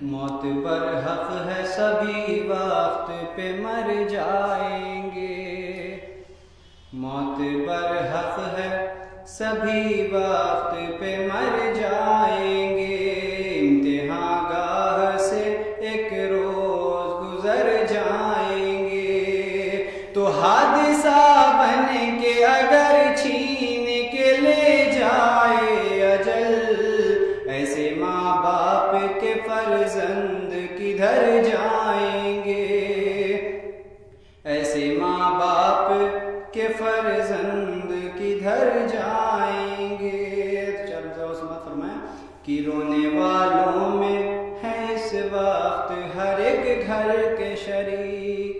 موت برحق ہے سبھی وقت پہ مر جائیں گے، موت برحق ہے سبھی وقت پہ مر جائیں گے، امتحان گاہ سے ایک روز گزر جائیں گے، تو حادثہ بن کے اگر چھین کے لے جائے اجل، ایسے ماں باپ کے فرزند کدھر جائیں گے، ایسے ماں باپ کے فرزند کدھر جائیں گے۔ فرمایا کہ رونے والوں میں ہے اس وقت ہر ایک گھر کے شریک،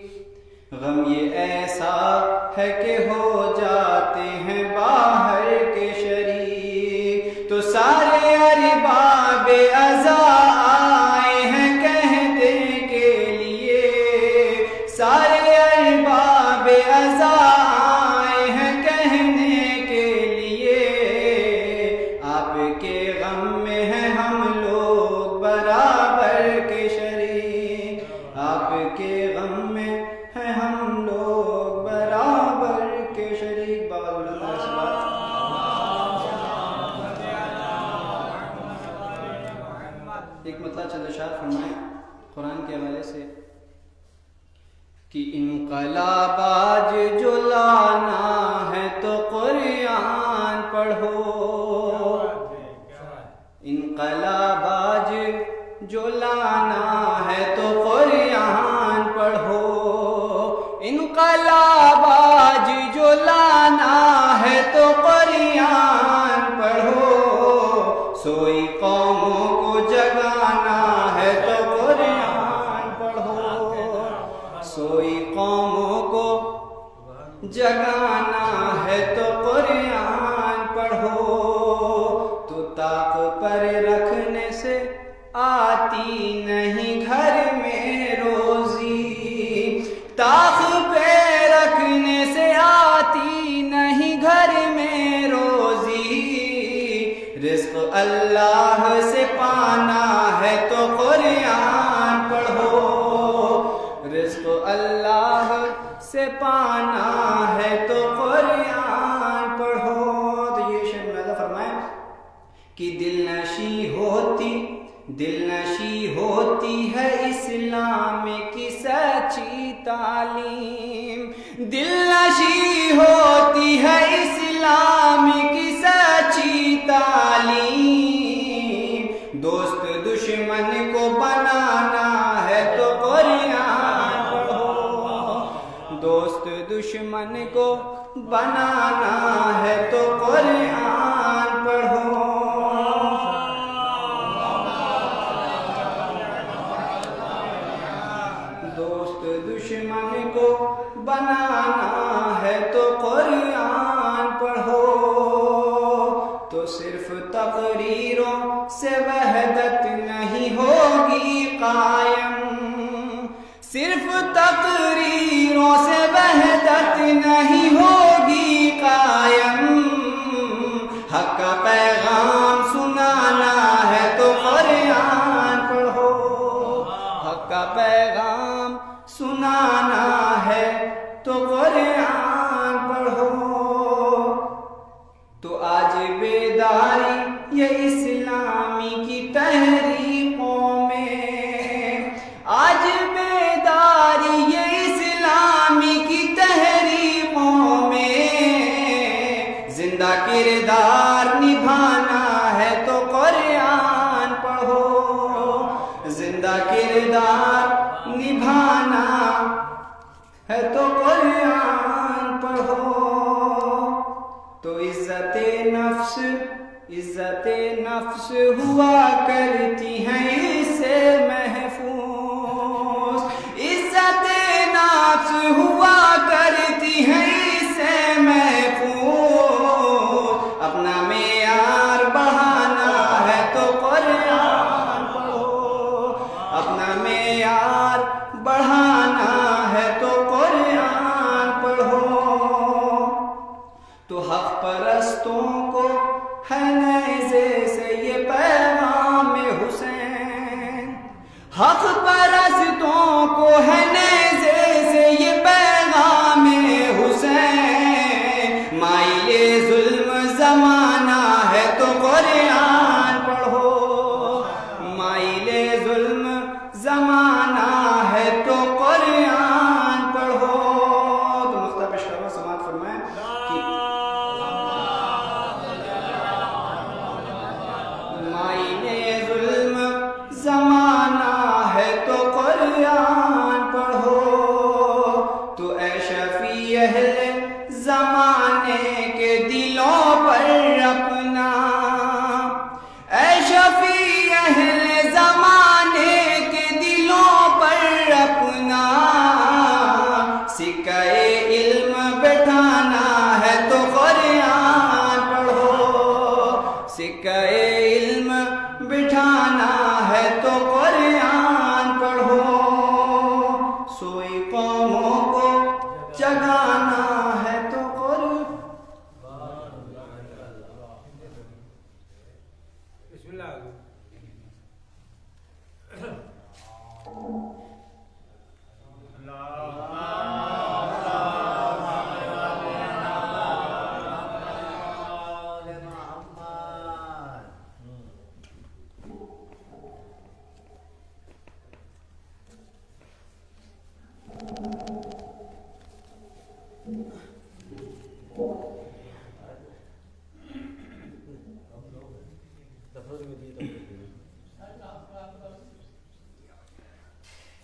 غم یہ ایسا ہے کہ ہو جاتے ہیں باہر کے شریک، تو سارے ارباب عزا آئے ہیں کہنے کے لیے، سارے ارباب عزا آئے ہیں کہنے کے لیے، آپ کے غم میں ہیں ہم لوگ برابر کے شریک، آپ کے غم میں ہیں ہم لوگ برابر کے شریک۔ ایک مطلب چند اشعار فرمائیں قرآن کے حوالے سے کہ انقلاب آج جو لانا ہے تو قرآن پڑھو، انقلاب آج جو لانا ہے تو قرآن پڑھو، انقلاب آج جو لانا ہے تو قرآن پڑھو، سوئی قوموں کو جگانا ہے تو قرآن پڑھو، سوئی قوموں کو جگانا ہے تو قرآن پڑھو، تو طاق پر رکھنے سے آتی نہیں گھر میں روزی، طاق پہ رکھنے سے آتی نہیں گھر میں روزی، رزق اللہ سے پانا ہے تو قرآن پڑھو، رزق اللہ سے پانا ہے تو قرآن پڑھو۔ تو یہ شیخ ملازہ فرمائے کہ دل نشی ہوتی ہے اسلام کی سچی تعلیم، دل نشی ہوتی ہے اسلام کی سچی تعلیم، دوست دشمن کو بنانا ہے تو قرآن پڑھو، دوست دشمن کو بنانا ہے تو قرآن پڑھو، دوست دشمن کو بنانا ہے تو قرآن پڑھو، تو صرف تقریروں سے وحدت نہیں ہوگی قائم، صرف تقریروں سے وحدت نہیں ہوگی قائم، حق کا پیغام سنانا ہے تو قرآن پڑھو، حق کا پیغام سنانا ہے تو قرآن پڑھو، تو آج بیداری یہ اسلامی کی تحریکوں میں، آج بیداری یہ اسلامی کی تحریکوں میں، زندہ کردار نبھانا ہے تو قرآن پڑھو، زندہ کردار نبھانا ہے تو قرآن پڑھو، تو عزت نفس ہوا کرتی ہیں اس سے محفوظ، عزت نفس ہوا کرتی ہیں اس سے محفوظ، اپنا معیار بڑھانا ہے تو قرآن پڑھو، اپنا معیار بڑھانا ہے تو قرآن پڑھو، تو حق پرستوں کو ہے نیزے سے یہ پیغام حسین، حق پرستوں کو ہے نیزے سے یہ پیغام حسین، مائل ظلم زمانہ ہے تو قرآن پڑھو، مائل ظلم زمانہ ہے تو قرآن پڑھو۔ تو نقطہ پیش کرو، سماعت فرمائیں کہ مائل ظلم زمانہ ہے تو قرآن پڑھو، تو اے شفیع اہل زمانے کے دلوں پر اپنا، اے شفیع اہل زمانے کے دلوں پر اپنا سکہ علم بٹھانا ہے تو قرآن پڑھو، سکہ علم بٹھانا ہے تو قرآن پڑھو، سوئی قوموں کو جگانا ہے تو قرآن۔ بسم اللہ۔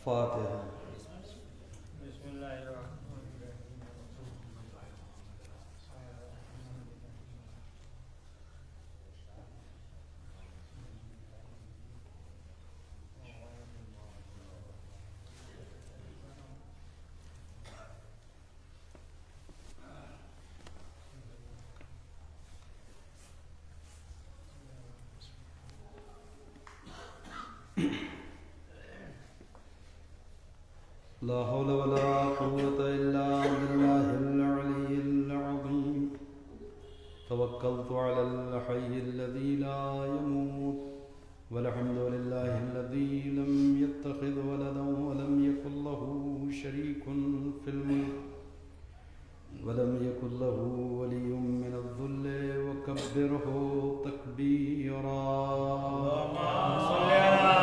فاتحہ۔ بسم اللہ الرحمن الرحیم۔ لا حول ولا قوة إلا بالله العلي العظيم، توكلت على الحي الذي لا يموت، والحمد لله الذي لم يتخذ ولدا ولم يكن له شريك في الملك ولم يكن له ولي من الذل وكبره تكبيرا۔ صل على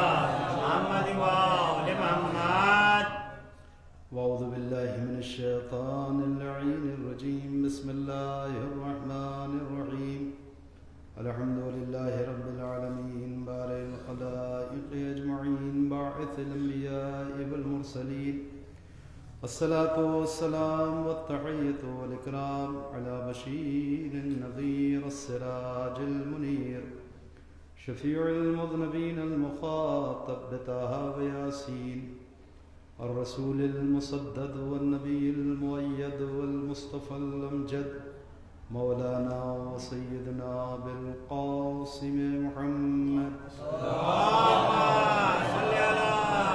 محمد وآل محمد۔ وأعوذ بالله من الشيطان اللعين الرجيم، بسم الله الرحمن الرحيم، الحمد لله رب العالمين، بارئ الخلائق أجمعين، باعث الأنبياء والمرسلين، الصلاة والسلام والتحية والإكرام على بشير النذير السراج المنير، شفيع المذنبين المخاطب بطه وياسين، الرسول المسدد والنبي المؤيد والمصطفى الأمجد، مولانا وسيدنا بالقاسم محمد، اللهم صل على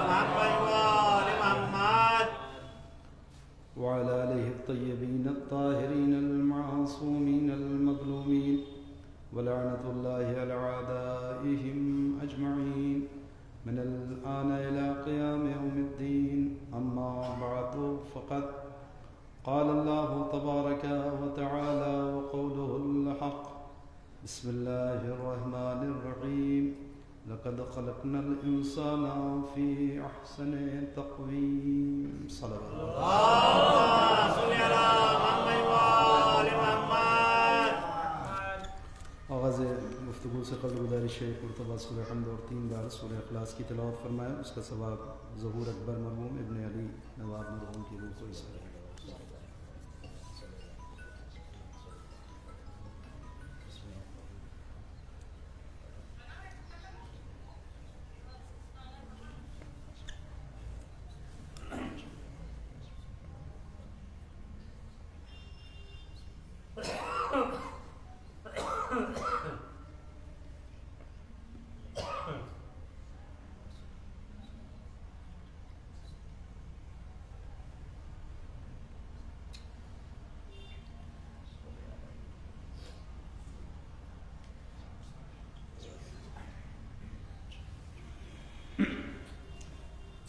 محمد وآل محمد، وعلى آله الطيبين الطاهرين المعصومين المظلومين، ولعنة الله على أعدائهم أجمعين من الآن إلى قيام يوم الدين، أما بعد، فقد قال الله تبارك وتعالى وقوله الحق، بسم الله الرحمن الرحيم، لقد خلقنا الإنسان في أحسن تقويم۔ صلى الله اللهم صل على محمد وآل محمد۔ آغاز گفتگو سے قبل گزارش ہے مرتبہ سورہ حمد اور 3 بار سورہ اخلاص کی تلاوت فرمائیں، اس کا ثواب ظہور اکبر مرحوم ابن علی نواب مرحوم کی روح کو حصہ ہے۔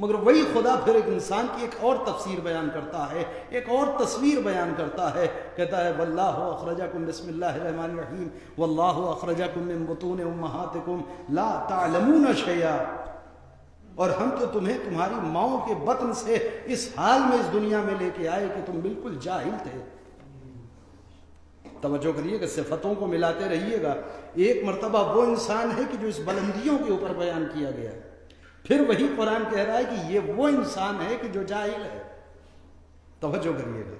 مگر وہی خدا پھر ایک انسان کی ایک اور تفسیر بیان کرتا ہے، ایک اور تصویر بیان کرتا ہے، کہتا ہے واللہ اخرجکم بسم اللہ الرحمن الرحیم واللہ اخرجکم من بطون امہاتکم لا تعلمون شیئا، اور ہم تو تمہیں تمہاری ماؤں کے بطن سے اس حال میں اس دنیا میں لے کے آئے کہ تم بالکل جاہل تھے۔ توجہ کریے کہ صفتوں کو ملاتے رہیے گا۔ ایک مرتبہ وہ انسان ہے کہ جو اس بلندیوں کے اوپر بیان کیا گیا ہے، پھر وہی قرآن کہہ رہا ہے کہ یہ وہ انسان ہے کہ جو جاہل ہے۔ توجہ کریے گا،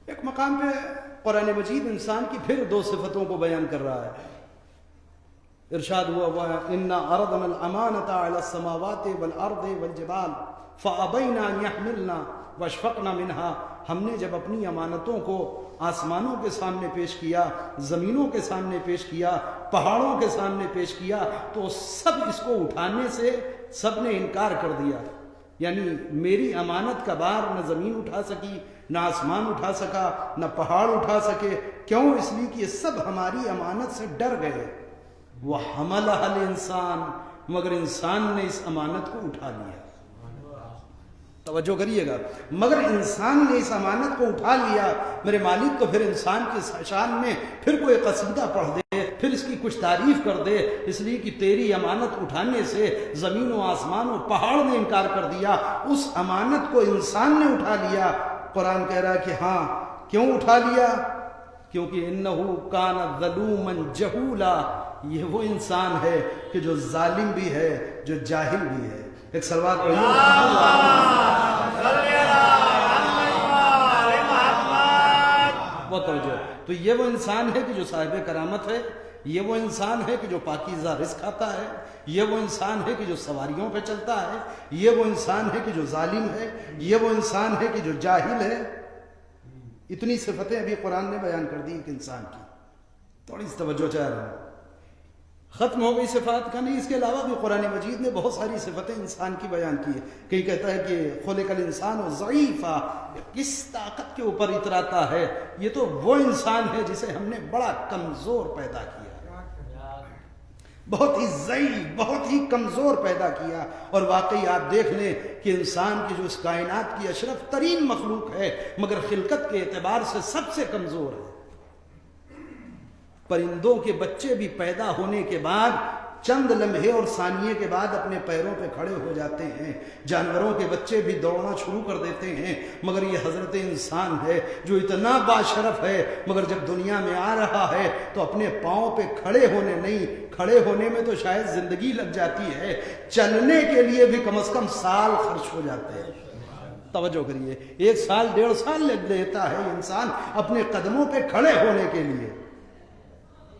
ایک مقام پہ قرآن مجید انسان کی پھر دو صفتوں کو بیان کر رہا ہے۔ ارشاد ہوا انا عرضنا الامانۃ علی السماوات والارض والجبال فابینا ان یحملنا واشفقنا منها، ہم نے جب اپنی امانتوں کو آسمانوں کے سامنے پیش کیا، زمینوں کے سامنے پیش کیا، پہاڑوں کے سامنے پیش کیا، تو سب اس کو اٹھانے سے سب نے انکار کر دیا۔ یعنی میری امانت کا بار نہ زمین اٹھا سکی، نہ آسمان اٹھا سکا، نہ پہاڑ اٹھا سکے۔ کیوں؟ اس لیے کہ یہ سب ہماری امانت سے ڈر گئے۔ وَحَمَلَهَا الْإِنسَانُ، مگر انسان نے اس امانت کو اٹھا لیا۔ توجہ کریے گا، مگر انسان نے اس امانت کو اٹھا لیا۔ میرے مالک تو پھر انسان کی شان میں پھر کوئی قصیدہ پڑھ دے، پھر اس کی کچھ تعریف کر دے، اس لیے کہ تیری امانت اٹھانے سے زمین و آسمان و پہاڑ نے انکار کر دیا، اس امانت کو انسان نے اٹھا لیا۔ قرآن کہہ رہا ہے کہ ہاں، کیوں اٹھا لیا؟ کیونکہ انہو کان ظلوما جہولا، یہ وہ انسان ہے کہ جو ظالم بھی ہے، جو جاہل بھی ہے۔ ایک سلوات پڑھیے۔ بہت توجہ۔ تو یہ وہ انسان ہے کہ جو صاحب کرامت ہے، یہ وہ انسان ہے کہ جو پاکیزہ رزق کھاتا ہے، یہ وہ انسان ہے کہ جو سواریوں پہ چلتا ہے، یہ وہ انسان ہے کہ جو ظالم ہے، یہ وہ انسان ہے کہ جو جاہل ہے۔ اتنی صفتیں ابھی قرآن نے بیان کر دی ایک انسان کی، تھوڑی سی توجہ چاہ رہا ہوں۔ ختم ہو گئی صفات کا نہیں، اس کے علاوہ بھی قرآن مجید نے بہت ساری صفتیں انسان کی بیان کی ہے۔ کہیں کہتا ہے کہ خلق الانسان ضعیفا، کس طاقت کے اوپر اتراتا ہے، یہ تو وہ انسان ہے جسے ہم نے بڑا کمزور پیدا کیا، بہت ہی ضعیف، بہت ہی کمزور پیدا کیا۔ اور واقعی آپ دیکھ لیں کہ انسان کی جو اس کائنات کی اشرف ترین مخلوق ہے، مگر خلقت کے اعتبار سے سب سے کمزور ہے۔ پرندوں کے بچے بھی پیدا ہونے کے بعد چند لمحے اور ثانیے کے بعد اپنے پیروں پہ کھڑے ہو جاتے ہیں، جانوروں کے بچے بھی دوڑنا شروع کر دیتے ہیں، مگر یہ حضرت انسان ہے جو اتنا باشرف ہے، مگر جب دنیا میں آ رہا ہے تو اپنے پاؤں پہ کھڑے ہونے نہیں، کھڑے ہونے میں تو شاید زندگی لگ جاتی ہے، چلنے کے لیے بھی کم از کم سال خرچ ہو جاتے ہیں۔ توجہ کریے، 1 سال 1.5 سال لگ لیتا ہے انسان اپنے قدموں پہ کھڑے ہونے کے لیے۔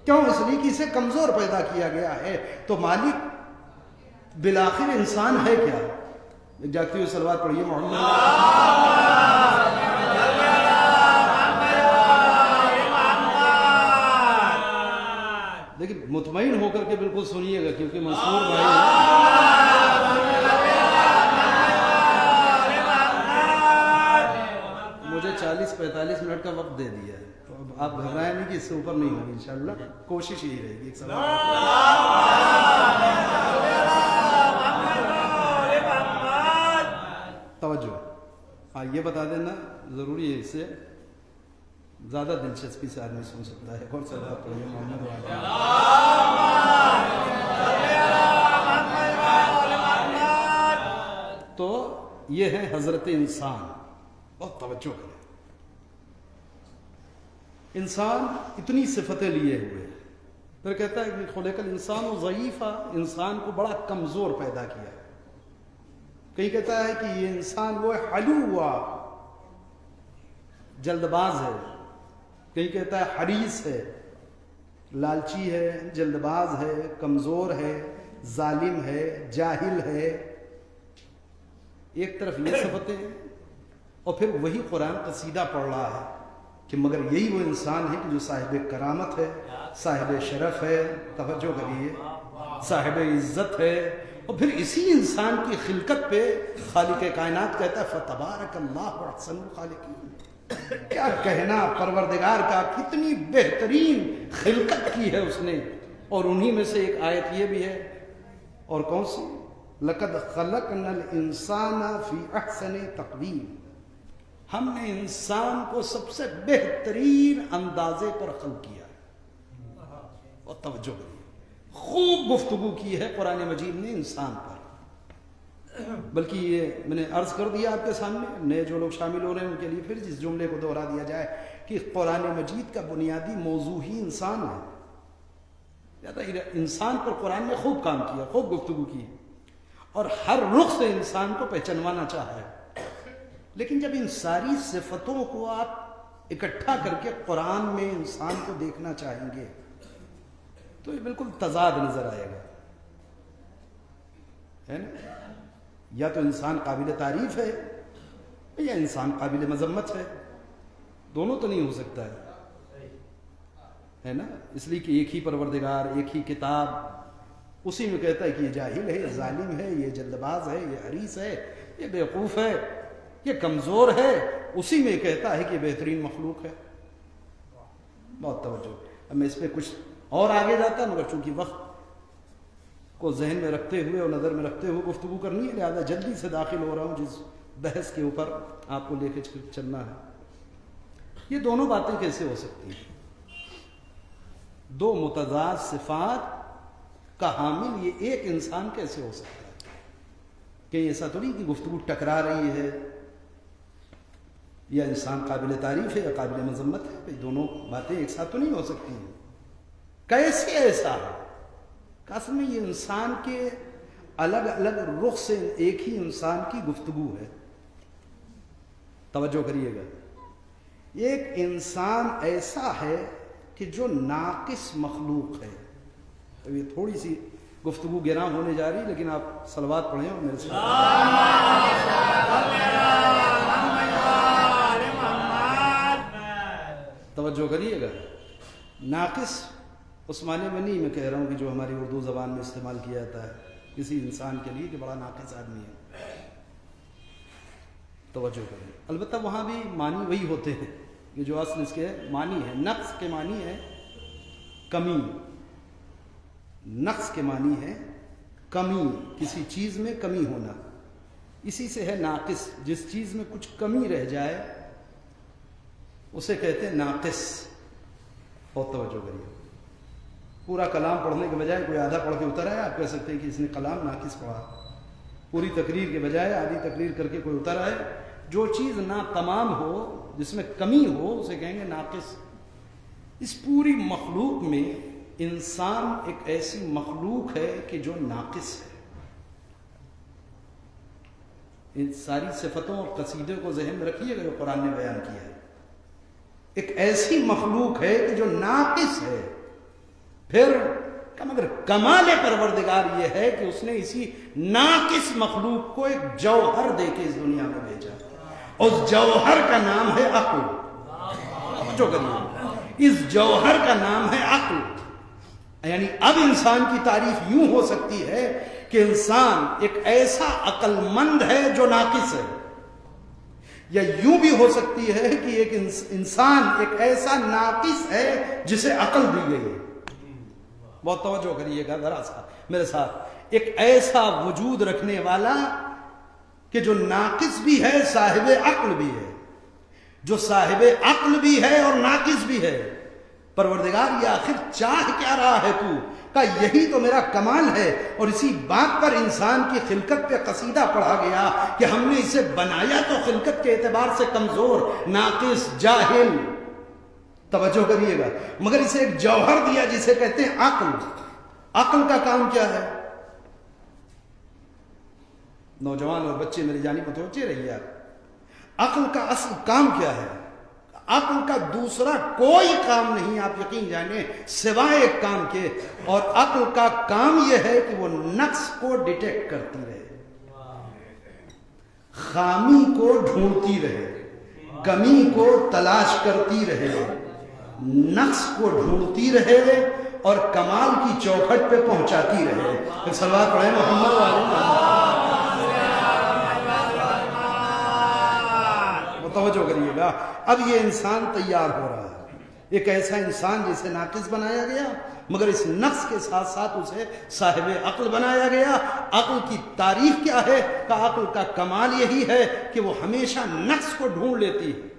کیوں؟ اس لیے کہ اسے کمزور پیدا کیا گیا ہے۔ تو مالک بالآخر انسان ہے کیا؟ ایک جاگتی ہوئی صلوات پڑھیے محمد۔ لیکن مطمئن ہو کر کے بالکل سنیے گا، کیونکہ منصور بھائی مجھے 40-45 منٹ کا وقت دے دیا ہے، تو اب آپ گھبرائیں نہیں کہ اس سے اوپر نہیں ہوگی، انشاءاللہ کوشش یہی رہے گی۔ ایک سوال توجہ، ہاں یہ بتا دینا ضروری ہے، اس سے زیادہ دلچسپی سے آدمی سن سکتا ہے۔ اور صلوات پڑھیے محمد وعلیہ۔ تو یہ ہے حضرت انسان، بہت توجہ کریں۔ انسان اتنی صفتیں لیے ہوئے، پھر کہتا ہے کہ خلق الانسان ضعیفا، انسان کو بڑا کمزور پیدا کیا۔ کہیں کہتا ہے کہ یہ انسان وہ حلوا، جلد باز ہے، کہیں کہتا ہے حریص ہے، لالچی ہے، جلد باز ہے، کمزور ہے، ظالم ہے، جاہل ہے۔ ایک طرف یہ صفتیں، اور پھر وہی قرآن قصیدہ پڑھ رہا ہے کہ مگر یہی وہ انسان ہے کہ جو صاحب کرامت ہے، صاحب شرف ہے، توجہ کریے، صاحب عزت ہے۔ اور پھر اسی انسان کی خلقت پہ خالق کائنات کہتا ہے فتبارک اللہ احسن الخالقین۔ کیا کہنا پروردگار کا، کتنی بہترین خلقت کی ہے اس نے۔ اور انہی میں سے ایک آیت یہ بھی ہے، اور کون سی؟ لقد خلقنا الانسان فی احسن تقویم، ہم نے انسان کو سب سے بہترین اندازے پر خلق کیا ہے۔ اور توجہ کریے، خوب گفتگو کی ہے قرآن مجید نے انسان پر، بلکہ یہ میں نے عرض کر دیا آپ کے سامنے، نئے جو لوگ شامل ہو رہے ہیں ان کے لیے پھر اس جملے کو دوہرا دیا جائے کہ قرآن مجید کا بنیادی موضوع ہی انسان ہے۔ انسان پر قرآن نے خوب کام کیا، خوب گفتگو کی، اور ہر رخ سے انسان کو پہچانوانا چاہا ہے۔ لیکن جب ان ساری صفتوں کو آپ اکٹھا کر کے قرآن میں انسان کو دیکھنا چاہیں گے تو یہ بالکل تضاد نظر آئے گا، ہے نا؟ یا تو انسان قابل تعریف ہے یا انسان قابل مذمت ہے، دونوں تو نہیں ہو سکتا ہے نا؟ اس لیے کہ ایک ہی پروردگار، ایک ہی کتاب، اسی میں کہتا ہے کہ یہ جاہل ہے، یہ ظالم ہے، یہ جلد باز ہے، یہ حریص ہے، یہ بیوقوف ہے، یہ کمزور ہے، اسی میں کہتا ہے کہ یہ بہترین مخلوق ہے۔ بہت توجہ۔ اب میں اس پہ کچھ اور آگے جاتا مگر چونکہ وقت کو ذہن میں رکھتے ہوئے اور نظر میں رکھتے ہوئے گفتگو کرنی ہے، لہٰذا جلدی سے داخل ہو رہا ہوں جس بحث کے اوپر آپ کو لے کے چلنا ہے۔ یہ دونوں باتیں کیسے ہو سکتی ہیں؟ دو متضاد صفات کا حامل یہ ایک انسان کیسے ہو سکتا ہے؟ کہ ایسا تو نہیں کہ گفتگو ٹکرا رہی ہے، یا انسان قابل تعریف ہے یا قابل مذمت ہے، بھئی دونوں باتیں ایک ساتھ تو نہیں ہو سکتی ہیں۔ کیسے ایسا ہے؟ اصل میں یہ انسان کے الگ الگ رخ سے ایک ہی انسان کی گفتگو ہے۔ توجہ کریے گا، ایک انسان ایسا ہے کہ جو ناقص مخلوق ہے۔ اب یہ تھوڑی سی گفتگو گراں ہونے جا رہی، لیکن آپ صلوات پڑھیں اور میرے ساتھ توجہ کریے گا۔ ناقص اس معنی میں نہیں میں کہہ رہا ہوں کہ جو ہماری اردو زبان میں استعمال کیا جاتا ہے کسی انسان کے لیے کہ بڑا ناقص آدمی ہے۔ توجہ کریں، البتہ وہاں بھی معنی وہی ہوتے ہیں، یہ جو اصل اس کے معنی ہے، نقص کے معنی ہے کمی، نقص کے معنی ہے کمی، کسی چیز میں کمی ہونا، اسی سے ہے ناقص۔ جس چیز میں کچھ کمی رہ جائے اسے کہتے ہیں ناقص۔ بہت توجہ کریے، پورا کلام پڑھنے کے بجائے کوئی آدھا پڑھ کے اتر آئے، آپ کہہ سکتے ہیں کہ اس نے کلام ناقص پڑھا۔ پوری تقریر کے بجائے آدھی تقریر کر کے کوئی اتر آئے، جو چیز نا تمام ہو، جس میں کمی ہو، اسے کہیں گے ناقص۔ اس پوری مخلوق میں انسان ایک ایسی مخلوق ہے کہ جو ناقص ہے۔ ان ساری صفتوں اور قصیدے کو ذہن میں رکھیے گا جو قرآن نے بیان کیا ہے۔ ایک ایسی مخلوق ہے کہ جو ناقص ہے، پھر مگر کمال پروردگار یہ ہے کہ اس نے اسی ناقص مخلوق کو ایک جوہر دے کے اس دنیا میں بھیجا، اس جوہر کا نام ہے عقل۔ جو کریے، اس جوہر کا نام ہے عقل۔ یعنی اب انسان کی تعریف یوں ہو سکتی ہے کہ انسان ایک ایسا عقل مند ہے جو ناقص ہے، یا یوں بھی ہو سکتی ہے کہ ایک انسان ایک ایسا ناقص ہے جسے عقل دی گئی ہے۔ بہت توجہ کریے گا ذرا سا میرے ساتھ، ایک ایسا وجود رکھنے والا کہ جو ناقص بھی ہے، صاحب عقل بھی ہے، جو صاحب عقل بھی ہے اور ناقص بھی ہے۔ پروردگار یہ آخر چاہ کیا رہا ہے تو؟ کہ یہی تو میرا کمال ہے، اور اسی بات پر انسان کی خلقت پہ قصیدہ پڑھا گیا کہ ہم نے اسے بنایا تو خلقت کے اعتبار سے کمزور، ناقص، جاہل۔ توجہ کریے گا، مگر اسے ایک جوہر دیا جسے کہتے ہیں عقل۔ عقل کا کام کیا ہے؟ نوجوان اور بچے میری جانب متوجہ رہیے آپ، عقل کا اصل کام کیا ہے؟ عقل کا دوسرا کوئی کام نہیں، آپ یقین جانیں، سوائے ایک کام کے، اور عقل کا کام یہ ہے کہ وہ نقص کو ڈیٹیکٹ کرتی رہے، خامی کو ڈھونڈتی رہے، کمی کو تلاش کرتی رہے، نقص کو ڈھونڈتی رہے اور کمال کی چوکھٹ پہ پہنچاتی رہے۔ پھر صلوات پڑھیں محمد توجہ کریے گا۔ اب یہ انسان تیار ہو رہا ہے، ایک ایسا انسان جسے ناقص بنایا گیا مگر اس نقص کے ساتھ ساتھ اسے صاحب عقل بنایا گیا۔ عقل کی تعریف کیا ہے کہ عقل کا کمال یہی ہے کہ وہ ہمیشہ نقص کو ڈھونڈ لیتی ہے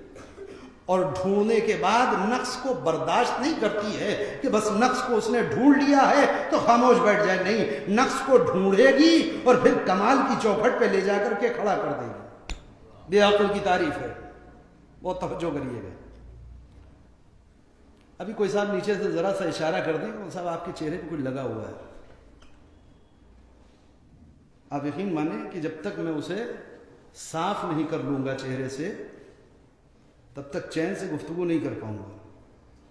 اور ڈھونڈنے کے بعد نقص کو برداشت نہیں کرتی ہے کہ بس نقص کو اس نے ڈھونڈ لیا ہے تو خاموش بیٹھ جائے، نہیں، نقص کو ڈھونڈے گی اور پھر کمال کی چوکھٹ پہ لے جا کر کے کھڑا کر دے گی۔ یہ عقل کی تعریف ہے، بہت توجہ کریے گا۔ ابھی کوئی صاحب نیچے سے ذرا سا اشارہ کر دیں کہ صاحب آپ کے چہرے پہ کچھ لگا ہوا ہے، آپ یقین مانیں کہ جب تک میں اسے صاف نہیں کر لوں گا چہرے سے تب تک چین سے گفتگو نہیں کر پاؤں گا۔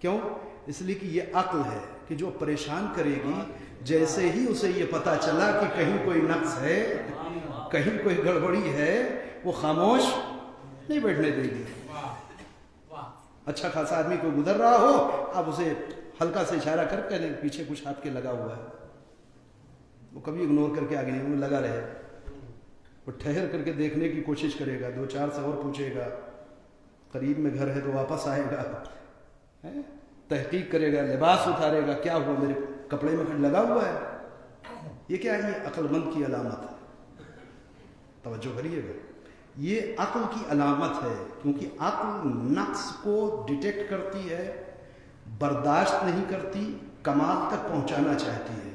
کیوں؟ اس لیے کہ یہ عقل ہے کہ جو پریشان کرے گی، جیسے ہی اسے یہ پتا چلا کہ کہیں کوئی نقص ہے، کہیں کوئی گڑبڑی ہے، وہ خاموش نہیں بیٹھنے دے گی۔ اچھا خاصا آدمی کوئی گزر رہا ہو، آپ اسے ہلکا سے اشارہ کر کے پیچھے کچھ آپ کے لگا ہوا ہے، وہ کبھی اگنور کر کے آگے نہیں، وہ لگا رہے، وہ ٹھہر کر کے دیکھنے کی کوشش کرے گا، 2-4 سے اور پوچھے گا، قریب میں گھر ہے تو واپس آئے گا، تحقیق کرے گا، لباس اتارے گا، کیا ہوا میرے کپڑے میں کچھ لگا ہوا ہے؟ یہ کیا ہے؟ یہ عقل مند کی علامت ہے، توجہ کریے گا، یہ عقل کی علامت ہے، کیونکہ عقل نقص کو ڈیٹیکٹ کرتی ہے، برداشت نہیں کرتی، کمال تک پہنچانا چاہتی ہے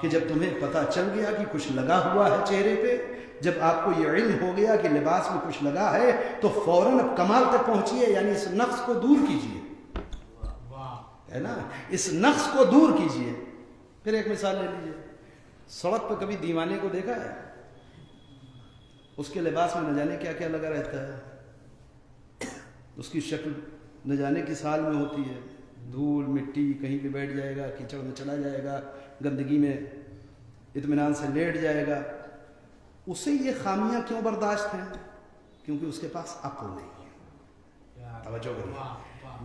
کہ جب تمہیں پتہ چل گیا کہ کچھ لگا ہوا ہے چہرے پہ، جب آپ کو یہ علم ہو گیا کہ لباس میں کچھ لگا ہے تو فوراً اب کمال تک پہنچیے، یعنی اس نقص کو دور کیجیے، ہے نا، اس نقص کو دور کیجیے۔ پھر ایک مثال لے لیجیے، سڑک پہ کبھی دیوانے کو دیکھا ہے؟ اس کے لباس میں نہ جانے کیا کیا لگا رہتا ہے، اس کی شکل نہ جانے کس حال میں ہوتی ہے، دھول مٹی، کہیں بھی بیٹھ جائے گا، کیچڑ میں چلا جائے گا، گندگی میں اطمینان سے لیٹ جائے گا۔ اسے یہ خامیاں کیوں برداشت ہیں؟ کیونکہ اس کے پاس عقل نہیں ہے۔ توجہ کریے،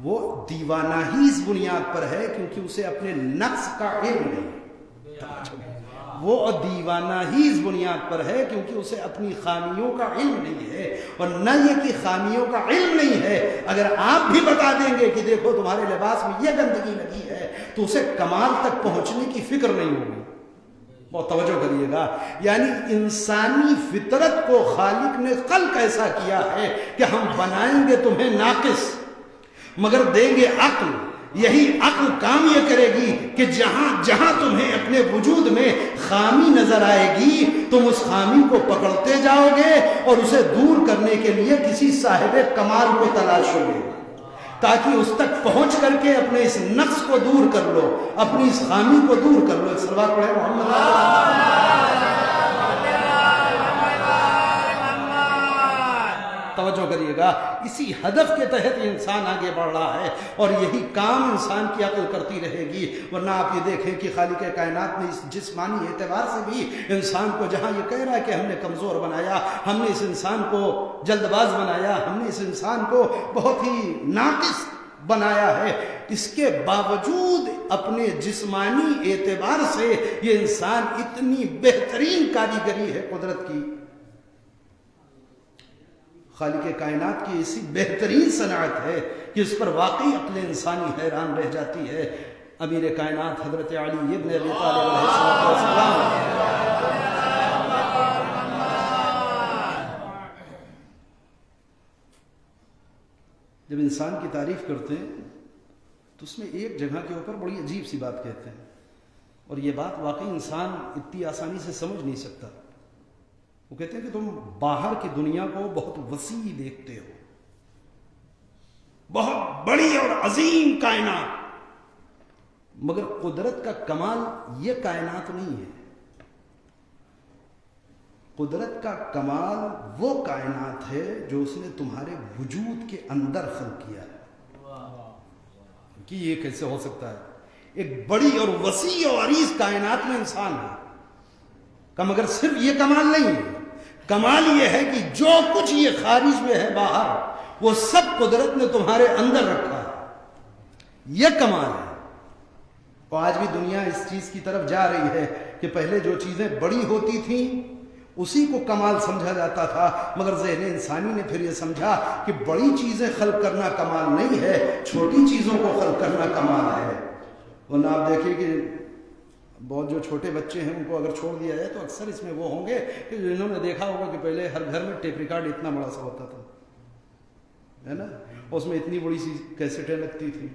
وہ دیوانہ ہی اس بنیاد پر ہے کیونکہ اسے اپنے نقص کا علم نہیں، وہ دیوانہ ہی اس بنیاد پر ہے کیونکہ اسے اپنی خامیوں کا علم نہیں ہے، اور نہ یہ کہ خامیوں کا علم نہیں ہے، اگر آپ بھی بتا دیں گے کہ دیکھو تمہارے لباس میں یہ گندگی لگی ہے تو اسے کمال تک پہنچنے کی فکر نہیں ہوگی۔ بہت توجہ کریے گا، یعنی انسانی فطرت کو خالق نے خلق ایسا کیا ہے کہ ہم بنائیں گے تمہیں ناقص مگر دیں گے عقل۔ یہی عقل کام یہ کرے گی کہ جہاں جہاں تمہیں اپنے وجود میں خامی نظر آئے گی تم اس خامی کو پکڑتے جاؤ گے اور اسے دور کرنے کے لیے کسی صاحب کمال کو تلاشو گے تاکہ اس تک پہنچ کر کے اپنے اس نقص کو دور کر لو، اپنی اس خامی کو دور کر لو۔ ایک صلوات پڑھیں محمد۔ توجہ کریے گا، اسی ہدف کے تحت انسان آگے بڑھ رہا ہے اور یہی کام انسان کی عقل کرتی رہے گی، ورنہ آپ یہ دیکھیں کہ خالق کائنات نے اس جسمانی اعتبار سے بھی انسان کو جہاں یہ کہہ رہا ہے کہ ہم نے کمزور بنایا، ہم نے اس انسان کو جلد باز بنایا، ہم نے اس انسان کو بہت ہی ناقص بنایا ہے، اس کے باوجود اپنے جسمانی اعتبار سے یہ انسان اتنی بہترین کاریگری ہے قدرت کی، خالق کائنات کی ایسی بہترین صنعت ہے کہ اس پر واقعی عقل انسانی حیران رہ جاتی ہے۔ امیر کائنات حضرت علی ابن ابی طالب علیہ السلام جب انسان کی تعریف کرتے ہیں تو اس میں ایک جگہ کے اوپر بڑی عجیب سی بات کہتے ہیں، اور یہ بات واقعی انسان اتنی آسانی سے سمجھ نہیں سکتا۔ وہ کہتے ہیں کہ تم باہر کی دنیا کو بہت وسیع دیکھتے ہو، بہت بڑی اور عظیم کائنات، مگر قدرت کا کمال یہ کائنات نہیں ہے، قدرت کا کمال وہ کائنات ہے جو اس نے تمہارے وجود کے اندر خلق کیا ہے۔ کہ یہ کیسے ہو سکتا ہے؟ ایک بڑی اور وسیع اور عریض کائنات میں انسان ہے کا، مگر صرف یہ کمال نہیں ہے، کمال یہ ہے کہ جو کچھ یہ خارج میں ہے باہر وہ سب قدرت نے تمہارے اندر رکھا ہے، یہ کمال ہے۔ اور آج بھی دنیا اس چیز کی طرف جا رہی ہے کہ پہلے جو چیزیں بڑی ہوتی تھیں اسی کو کمال سمجھا جاتا تھا، مگر ذہن انسانی نے پھر یہ سمجھا کہ بڑی چیزیں خلق کرنا کمال نہیں ہے، چھوٹی چیزوں کو خلق کرنا کمال ہے۔ ورنہ آپ دیکھیے کہ بہت جو چھوٹے بچے ہیں ان کو اگر چھوڑ دیا جائے تو اکثر اس میں وہ ہوں گے کہ جنہوں نے دیکھا ہوگا کہ پہلے ہر گھر میں ٹیپ ریکارڈ اتنا بڑا سا ہوتا تھا، ہے نا، اس میں اتنی بڑی سی کیسٹیں لگتی تھی،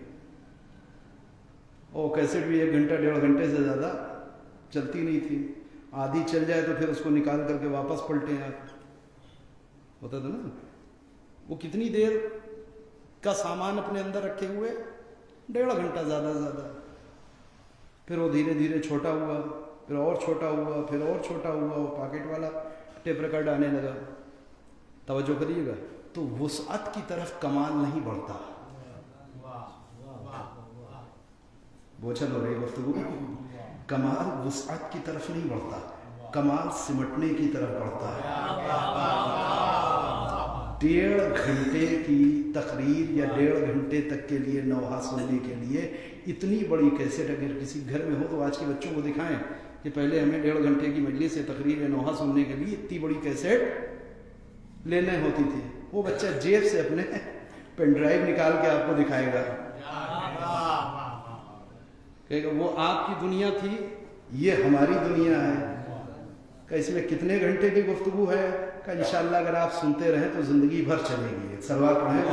اور کیسٹ بھی 1 گھنٹہ 1.5 گھنٹے سے زیادہ چلتی نہیں تھی، آدھی چل جائے تو پھر اس کو نکال کر کے واپس پلٹیں آپ، ہوتا تھا نا۔ وہ کتنی دیر کا سامان اپنے اندر رکھے ہوئے، 1.5 گھنٹہ زیادہ سے زیادہ، پھر وہ دھیرے دھیرے چھوٹا ہوا، پھر اور چھوٹا ہوا، پھر اور چھوٹا ہوا، وہ پاکٹ والا ٹیپ ریکارڈ آنے لگا۔ توجہ کریے گا، تو وسعت کی طرف کمال نہیں بڑھتا، بوچھل ہو رہی گفتگو، کمال وسعت کی طرف نہیں بڑھتا، کمال سمٹنے کی طرف بڑھتا ہے۔ 1.5 گھنٹے کی تقریر یا 1.5 گھنٹے تک کے لیے نوحہ سننے کے لیے اتنی بڑی کیسٹ اگر کسی گھر میں ہو تو آج کے بچوں کو دکھائیں کہ پہلے ہمیں 1.5 گھنٹے کی مجلس سے تقریر یا نوحہ سننے کے لیے اتنی بڑی کیسٹ لینے ہوتی تھی۔ وہ بچہ جیب سے اپنے پین ڈرائیو نکال کے آپ کو دکھائے گا کہ وہ آپ کی دنیا تھی، یہ ہماری دنیا ہے، کہ اس میں کتنے گھنٹے کی گفتگو ہے، کہ انشاءاللہ اگر آپ سنتے رہیں تو زندگی بھر چلے گی۔ سلوات پڑھیں۔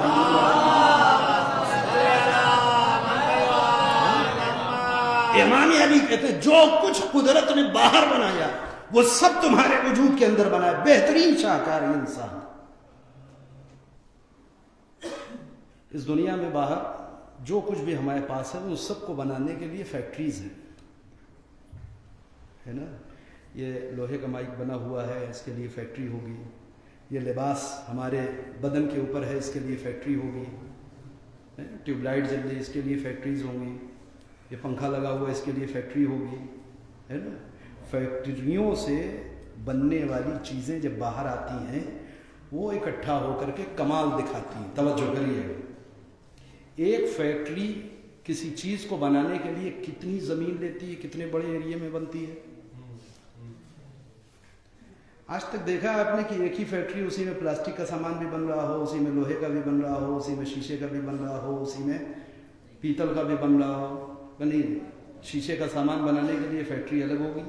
امام علی کہتے ہیں جو کچھ قدرت نے باہر بنایا وہ سب تمہارے وجود کے اندر بنایا، بہترین شاہکار انسان۔ اس دنیا میں باہر جو کچھ بھی ہمارے پاس ہے ان سب کو بنانے کے لیے فیکٹریز ہیں، ہے نا۔ یہ لوہے کا مائک بنا ہوا ہے، اس کے لیے فیکٹری ہوگی، یہ لباس ہمارے بدن کے اوپر ہے، اس کے لیے فیکٹری ہوگی، ٹیوب لائٹ جل رہی ہے، اس کے لیے فیکٹریز ہوں گی، یہ پنکھا لگا ہوا ہے، اس کے لیے فیکٹری ہوگی، ہے نا۔ فیکٹریوں سے بننے والی چیزیں جب باہر آتی ہیں وہ اکٹھا ہو کر کے کمال دکھاتی ہیں۔ توجہ کریے، ایک فیکٹری کسی چیز کو بنانے کے لیے کتنی زمین لیتی ہے، کتنے بڑے ایریے میں بنتی ہے۔ آج تک دیکھا آپ نے کہ ایک ہی فیکٹری، اسی میں پلاسٹک کا سامان بھی بن رہا ہو، اسی میں لوہے کا بھی بن رہا ہو، اسی میں شیشے کا بھی بن رہا ہو، اسی میں پیتل کا بھی بن رہا ہو۔ نہیں، شیشے کا سامان بنانے کے لیے فیکٹری الگ ہوگی،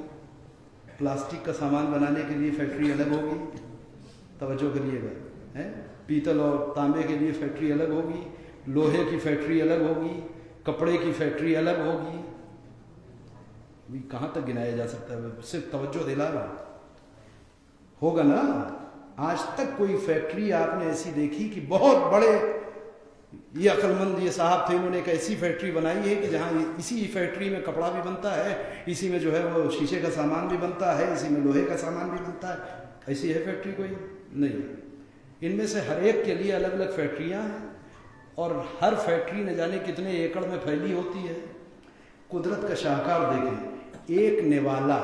پلاسٹک کا سامان بنانے کے لیے فیکٹری الگ ہوگی، توجہ کریے گا، پیتل اور تانبے کے لیے فیکٹری الگ ہوگی، لوہے کی فیکٹری الگ ہوگی، کپڑے کی فیکٹری الگ ہوگی۔ بھی کہاں تک گنایا جا سکتا ہے، صرف توجہ دلا رہا ہوگا نا۔ آج تک کوئی فیکٹری آپ نے ایسی دیکھی کہ بہت بڑے، یہ عقل مند یہ صاحب تھے، انہوں نے ایک ایسی فیکٹری بنائی ہے کہ جہاں اسی فیکٹری میں کپڑا بھی بنتا ہے، اسی میں جو ہے وہ شیشے کا سامان بھی بنتا ہے، اسی میں لوہے کا سامان بھی بنتا ہے؟ ایسی ہے فیکٹری کوئی؟ نہیں۔ ان میں سے ہر ایک کے لیے الگ الگ فیکٹریاں ہیں، اور ہر فیکٹری نہ جانے کتنے ایکڑ میں پھیلی ہوتی ہے۔ قدرت کا شاہکار دیکھیں، ایک نوالا،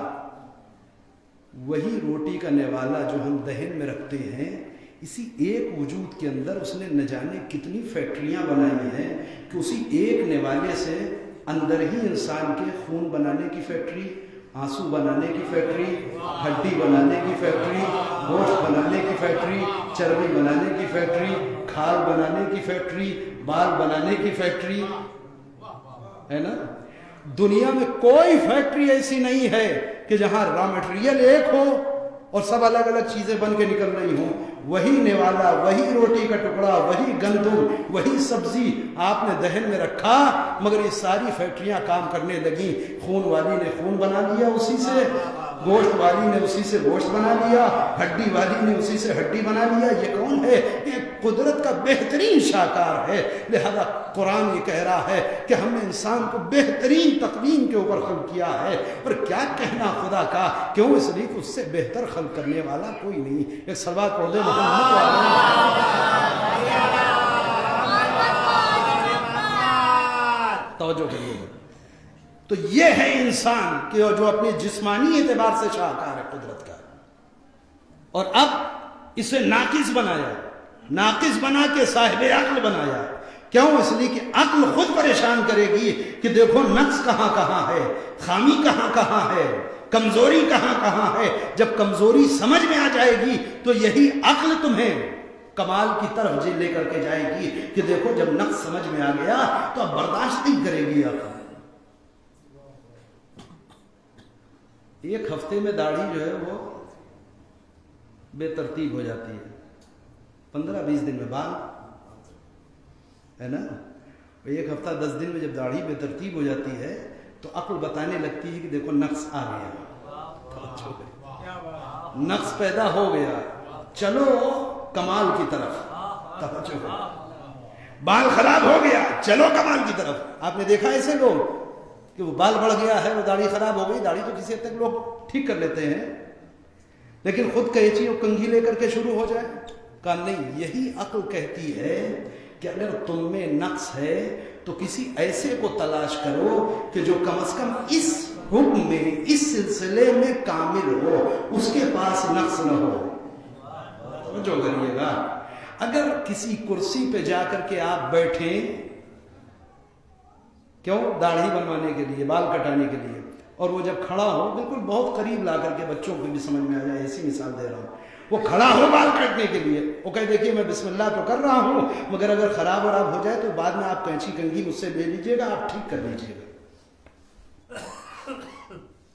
وہی روٹی کا نوالا جو ہم دہن میں رکھتے ہیں، اسی ایک وجود کے اندر اس نے نہ جانے کتنی فیکٹریاں بنائی ہیں کہ اسی ایک نوالے سے اندر ہی انسان کے خون بنانے کی فیکٹری، آنسو بنانے کی فیکٹری، ہڈی بنانے کی فیکٹری، گوشت بنانے کی فیکٹری، چربی بنانے کی فیکٹری، کھال بنانے کی فیکٹری، بال بنانے کی فیکٹری، ہے نا۔ دنیا میں کوئی فیکٹری ایسی نہیں ہے کہ جہاں را مٹیریل ایک ہو اور سب الگ الگ چیزیں بن کے نکل رہی ہوں۔ وہی نوالا، وہی روٹی کا ٹکڑا، وہی گندم، وہی سبزی آپ نے دہن میں رکھا، مگر یہ ساری فیکٹریاں کام کرنے لگیں۔ خون والی نے خون بنا لیا اسی سے، گوشت والی نے اسی سے گوشت بنا لیا، ہڈی والی نے اسی سے ہڈی بنا لیا۔ یہ کون ہے؟ یہ قدرت کا بہترین شاہکار ہے۔ لہذا قرآن یہ کہہ رہا ہے کہ ہم نے انسان کو بہترین تقویم کے اوپر خلق کیا ہے، اور کیا کہنا خدا کا، کیوں؟ اس لیے کہ اس سے بہتر خلق کرنے والا کوئی نہیں۔ ایک صلوات پڑھ دیں محمد توجہ کریے۔ تو یہ ہے انسان کہ جو اپنے جسمانی اعتبار سے شاہکار ہے قدرت کا، اور اب اسے ناقص بنایا، ناقص بنا کے صاحب عقل بنایا۔ کیوں؟ اس لیے کہ عقل خود پریشان کرے گی کہ دیکھو نقص کہاں کہاں ہے، خامی کہاں کہاں ہے، کمزوری کہاں کہاں ہے۔ جب کمزوری سمجھ میں آ جائے گی تو یہی عقل تمہیں کمال کی طرف لے کر کے جائے گی کہ دیکھو جب نقص سمجھ میں آ گیا تو اب برداشت نہیں کرے گی عقل، ایک ہفتے میں داڑھی جو ہے وہ بے ترتیب ہو جاتی ہے، 15-20 دن میں بال ہے نا، ایک ہفتہ 10 دن میں جب داڑھی بے ترتیب ہو جاتی ہے تو عقل بتانے لگتی ہے کہ دیکھو نقص آ گیا، نقص پیدا ہو گیا، چلو کمال کی طرف، بال خراب ہو گیا چلو کمال کی طرف۔ آپ نے دیکھا ایسے لوگ کہ وہ بال بڑھ گیا ہے، وہ داڑھی خراب ہو گئی، داڑھی تو کسی حد تک لوگ ٹھیک کر لیتے ہیں، لیکن خود قینچی اور کنگھی لے کر کے شروع ہو جائے، کہا نہیں، یہی عقل کہتی ہے کہ اگر تم میں نقص ہے تو کسی ایسے کو تلاش کرو کہ جو کم از کم اس حکم میں، اس سلسلے میں کامل ہو، اس کے پاس نقص نہ ہو۔ جو کریے گا، اگر کسی کرسی پہ جا کر کے آپ بیٹھیں، کیوں؟ داڑھی بنوانے کے لیے، بال کٹانے کے لیے، اور وہ جب کھڑا ہو، بالکل بہت قریب لا کر کے بچوں کو بھی سمجھ میں آ جائے، ایسی مثال دے رہا ہوں، وہ کھڑا ہو بال کاٹنے کے لیے، وہ کہے دیکھیے میں بسم اللہ تو کر رہا ہوں، مگر اگر خراب ہو جائے تو بعد میں آپ کینچی کنگھی مجھ سے لے لیجئے گا، آپ ٹھیک کر لیجئے گا،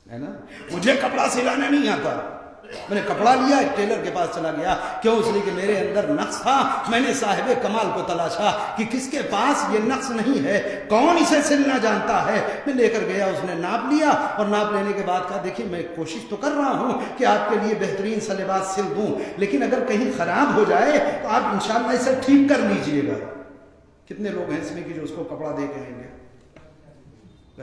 ہے نا؟ مجھے کپڑا سلانا نہیں آتا، میں نے کپڑا لیا، ایک ٹیلر کے پاس چلا گیا، کیوں؟ اس لیے کہ میرے اندر نقص تھا، میں نے صاحب کمال کو تلاشا کہ کس کے پاس یہ نقص نہیں ہے، کون اسے سلنا جانتا ہے، میں لے کر گیا، اس نے ناپ لیا، اور ناپ لینے کے بعد کہا دیکھیے میں کوشش تو کر رہا ہوں کہ آپ کے لیے بہترین سا لباس سل دوں، لیکن اگر کہیں خراب ہو جائے تو آپ انشاءاللہ اسے ٹھیک کر لیجئے گا۔ کتنے لوگ ہیں اس میں کہ جو اس کو کپڑا دے کے آئیں گے؟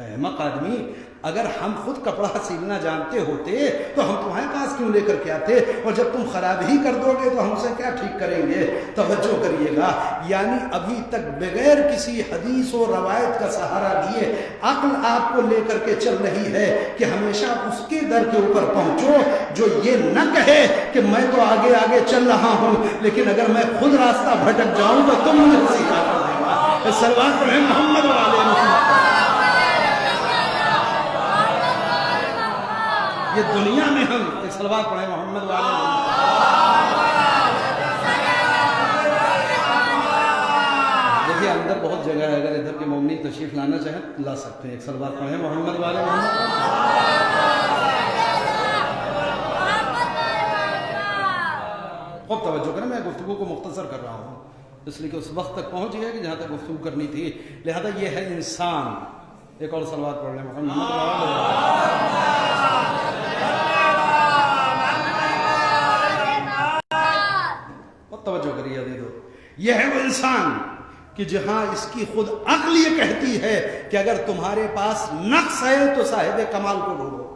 احمق آدمی، اگر ہم خود کپڑا سیلنا جانتے ہوتے تو ہم تمہارے پاس کیوں لے کر کے آتے، اور جب تم خراب ہی کر دو گے تو ہم سے کیا ٹھیک کریں گے؟ توجہ کریے گا، یعنی ابھی تک بغیر کسی حدیث و روایت کا سہارا لیے عقل آپ کو لے کر کے چل رہی ہے کہ ہمیشہ اس کے در کے اوپر پہنچو جو یہ نہ کہے کہ میں تو آگے آگے چل رہا ہوں، لیکن اگر میں خود راستہ بھٹک جاؤں تو تم مجھے سکھا کر دے گا۔ صلوات پڑھیں محمد والے محمد۔ یہ دنیا میں ہم ایک صلوات پڑھیں محمد والے دیکھیے اندر بہت جگہ ہے، اگر ادھر کے مومنی تشریف لانا چاہیں لا سکتے ہیں، ایک صلوات پڑھیں محمد والے محمد۔ خوب توجہ کریں، میں گفتگو کو مختصر کر رہا ہوں اس لیے کہ اس وقت تک پہنچ گیا کہ جہاں تک گفتگو کرنی تھی، لہذا یہ ہے انسان۔ ایک اور صلوات پڑھ لیں محمد والے۔ توجہ کریے عزیزو، یہ ہے وہ انسان کہ جہاں اس کی خود عقل یہ کہتی ہے کہ اگر تمہارے پاس نقص ہے تو صاحب کمال کو ڈھونڈو،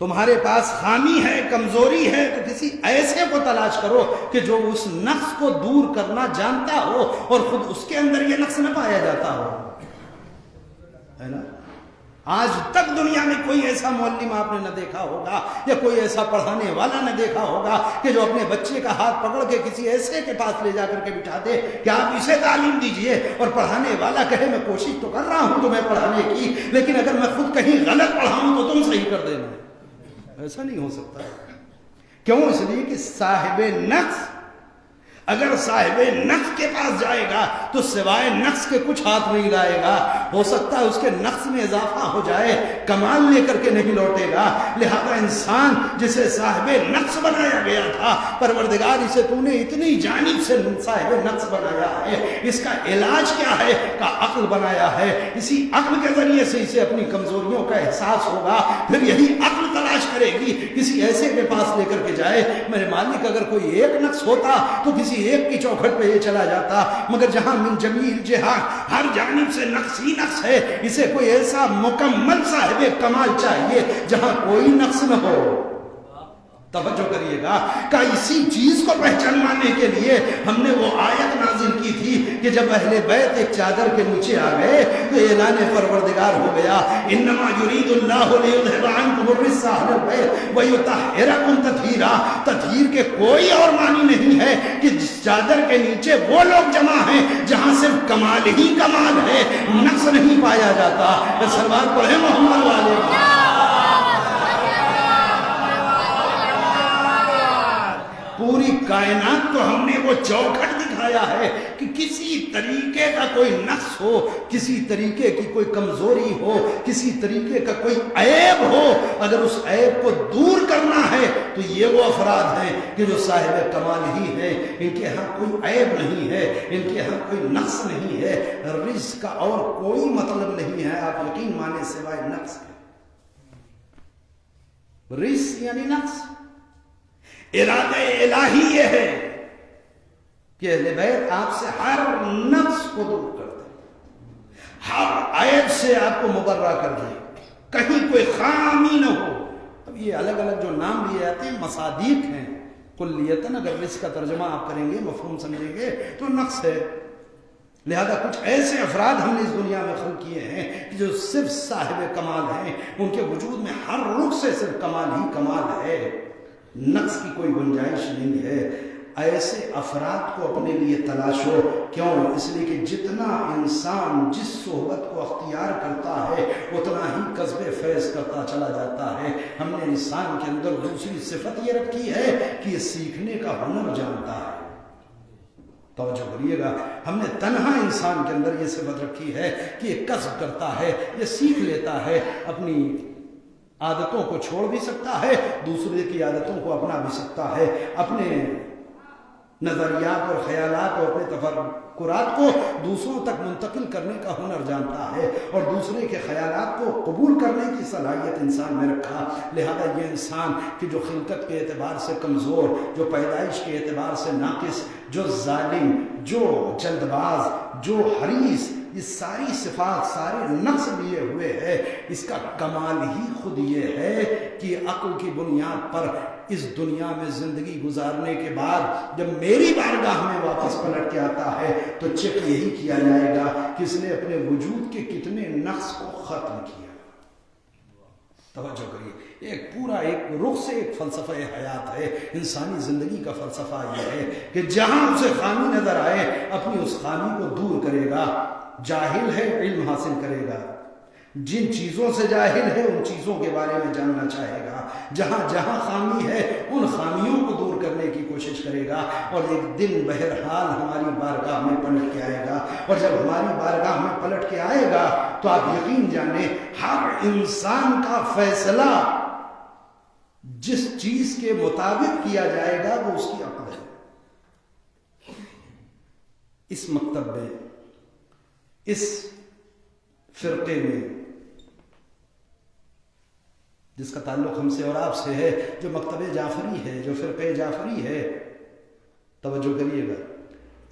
تمہارے پاس خامی ہے، کمزوری ہے تو کسی ایسے کو تلاش کرو کہ جو اس نقص کو دور کرنا جانتا ہو اور خود اس کے اندر یہ نقص نہ پایا جاتا ہو، ہے نا؟ آج تک دنیا میں کوئی ایسا معلم آپ نے نہ دیکھا ہوگا یا کوئی ایسا پڑھانے والا نہ دیکھا ہوگا کہ جو اپنے بچے کا ہاتھ پکڑ کے کسی ایسے کے پاس لے جا کر کے بٹھا دے کہ آپ اسے تعلیم دیجئے، اور پڑھانے والا کہے میں کوشش تو کر رہا ہوں تمہیں پڑھانے کی، لیکن اگر میں خود کہیں غلط پڑھاؤں تو تم صحیح کر دینا۔ ایسا نہیں ہو سکتا، کیوں؟ اس لیے کہ صاحب نقص اگر صاحب نقص کے پاس جائے گا تو سوائے نقص کے کچھ ہاتھ نہیں لائے گا، ہو سکتا ہے اس کے نقص میں اضافہ ہو جائے، کمال لے کر کے نہیں لوٹے گا۔ لہذا انسان جسے صاحب نقص بنایا گیا تھا، پروردگار اسے تو نے اتنی جانب سے صاحب نقص بنایا ہے، اس کا علاج کیا ہے؟ کا عقل بنایا ہے، اسی عقل کے ذریعے سے اسے اپنی کمزوریوں کا احساس ہوگا، پھر یہی عقل تلاش کرے گی کسی ایسے کے پاس لے کر کے جائے، میرے مالک اگر کوئی ایک نقص ہوتا تو کسی ایک کی چوکھٹ پہ یہ چلا جاتا، مگر جہاں من جمیل جہاں ہر جانب سے نقص ہی نقص ہے، اسے کوئی ایسا مکمل صاحب کمال چاہیے جہاں کوئی نقص نہ ہو۔ توجہ کریے گا کہ اسی چیز کو پہچانوانے کے لیے ہم نے وہ آیت نازل کی تھی کہ جب اہل بیت ایک چادر کے نیچے آ گئے تو اعلان پروردگار ہو گیا، انما یرید اللہ لیذھب عنکم الرجس اہل البیت ویطہرکم تطہیرا۔ تطہیر کے کوئی اور معنی نہیں ہے کہ چادر کے نیچے وہ لوگ جمع ہیں جہاں صرف کمال ہی کمال ہے، نقص نہیں پایا جاتا۔ صلوات پڑھیں محمد والے۔ پوری کائنات کو ہم نے وہ چوکھٹ دکھائی بتایا ہے کہ کسی طریقے کا کوئی نقص ہو، کسی طریقے کی کوئی کمزوری ہو، کسی طریقے کا کوئی عیب ہو، اگر اس عیب کو دور کرنا ہے تو یہ وہ افراد ہیں کہ جو صاحب کمال ہی ہیں، ان کے ہاں کوئی عیب نہیں ہے، ان کے ہاں کوئی نقص نہیں ہے، رزق کا اور کوئی مطلب نہیں ہے، آپ یقین مانے سوائے نقص کے۔ رزق یعنی نقص، ارادہ الہی یہ ہے کہ اہل بیت آپ سے ہر نقص کو دور کر دیں، ہر عیب سے آپ کو مبرہ کر دیں، کہیں کوئی خامی نہ ہو۔ اب یہ الگ الگ جو نام لیے جاتے ہیں مصادیق ہیں، کلیتاً اگر رزق کا ترجمہ آپ کریں گے، مفہوم سمجھیں گے تو نقص ہے۔ لہذا کچھ ایسے افراد ہم نے اس دنیا میں خلق کیے ہیں کہ جو صرف صاحب کمال ہیں، ان کے وجود میں ہر رخ سے صرف کمال ہی کمال ہے، نقص کی کوئی گنجائش نہیں ہے۔ ایسے افراد کو اپنے لیے تلاشو، کیوں؟ اس لیے کہ جتنا انسان جس صحبت کو اختیار کرتا ہے اتنا ہی کسب فیض کرتا چلا جاتا ہے۔ ہم نے انسان کے اندر دوسری صفت یہ رکھی ہے کہ یہ سیکھنے کا ہنر جانتا ہے۔ توجہ کریے گا، ہم نے تنہا انسان کے اندر یہ صفت رکھی ہے کہ یہ کسب کرتا ہے، یہ سیکھ لیتا ہے، اپنی عادتوں کو چھوڑ بھی سکتا ہے، دوسرے کی عادتوں کو اپنا بھی سکتا ہے، اپنے نظریات اور خیالات اور اپنے تفکرات کو دوسروں تک منتقل کرنے کا ہنر جانتا ہے، اور دوسرے کے خیالات کو قبول کرنے کی صلاحیت انسان میں رکھا۔ لہذا یہ انسان کہ جو خلقت کے اعتبار سے کمزور، جو پیدائش کے اعتبار سے ناقص، جو ظالم، جو جلد باز، جو حریص، یہ ساری صفات، سارے نقص لیے ہوئے ہے، اس کا کمال ہی خود یہ ہے کہ عقل کی بنیاد پر اس دنیا میں زندگی گزارنے کے بعد جب میری بارگاہ میں واپس پلٹ کے آتا ہے تو چیک یہی کیا جائے گا کہ اس نے اپنے وجود کے کتنے نقص کو ختم کیا۔ توجہ کریے، ایک پورا ایک رخ سے ایک فلسفہ حیات ہے، انسانی زندگی کا فلسفہ یہ ہے کہ جہاں اسے خامی نظر آئے اپنی اس خامی کو دور کرے گا۔ جاہل ہے علم حاصل کرے گا، جن چیزوں سے جاہل ہے ان چیزوں کے بارے میں جاننا چاہے گا، جہاں جہاں خامی ہے ان خامیوں کو دور کرنے کی کوشش کرے گا، اور ایک دن بہرحال ہماری بارگاہ میں پلٹ کے آئے گا۔ اور جب ہماری بارگاہ میں پلٹ کے آئے گا تو آپ یقین جانیں ہر انسان کا فیصلہ جس چیز کے مطابق کیا جائے گا وہ اس کی عقل ہے۔ اس مکتب میں، اس فرقے میں جس کا تعلق ہم سے اور آپ سے ہے، جو مکتب جعفری ہے، جو فرقہ جعفری ہے، توجہ کریے گا،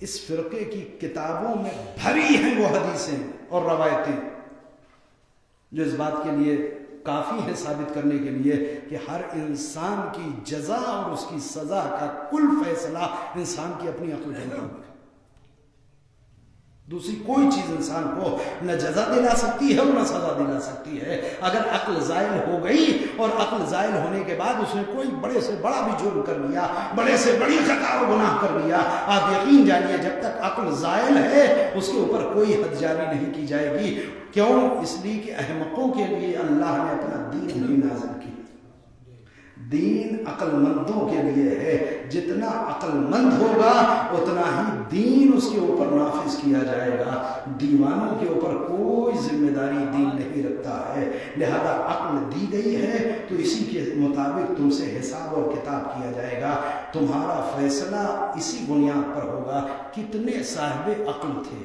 اس فرقے کی کتابوں میں بھری ہیں وہ حدیثیں اور روایتیں جو اس بات کے لیے کافی ہے ثابت کرنے کے لیے کہ ہر انسان کی جزا اور اس کی سزا کا کل فیصلہ انسان کی اپنی عقل کے مطابق ہے۔ دوسری کوئی چیز انسان کو نہ جزا دلا سکتی ہے اور نہ سزا دلا سکتی ہے۔ اگر عقل زائل ہو گئی اور عقل زائل ہونے کے بعد اس نے کوئی بڑے سے بڑا بھی جرم کر لیا، بڑے سے بڑی خطا اور گناہ کر لیا، آپ یقین جانیے جب تک عقل زائل ہے اس کے اوپر کوئی حد جاری نہیں کی جائے گی۔ کیوں؟ اس لیے کہ احمقوں کے لیے اللہ نے اپنا دین نہیں نازل کیا، دین عقل مندوں کے لیے ہے۔ جتنا عقل مند ہوگا اتنا ہی دین اس کے اوپر نافذ کیا جائے گا۔ دیوانوں کے اوپر کوئی ذمہ داری دین نہیں رکھتا ہے۔ لہذا عقل دی گئی ہے تو اسی کے مطابق تم سے حساب اور کتاب کیا جائے گا۔ تمہارا فیصلہ اسی بنیاد پر ہوگا کتنے صاحب عقل تھے،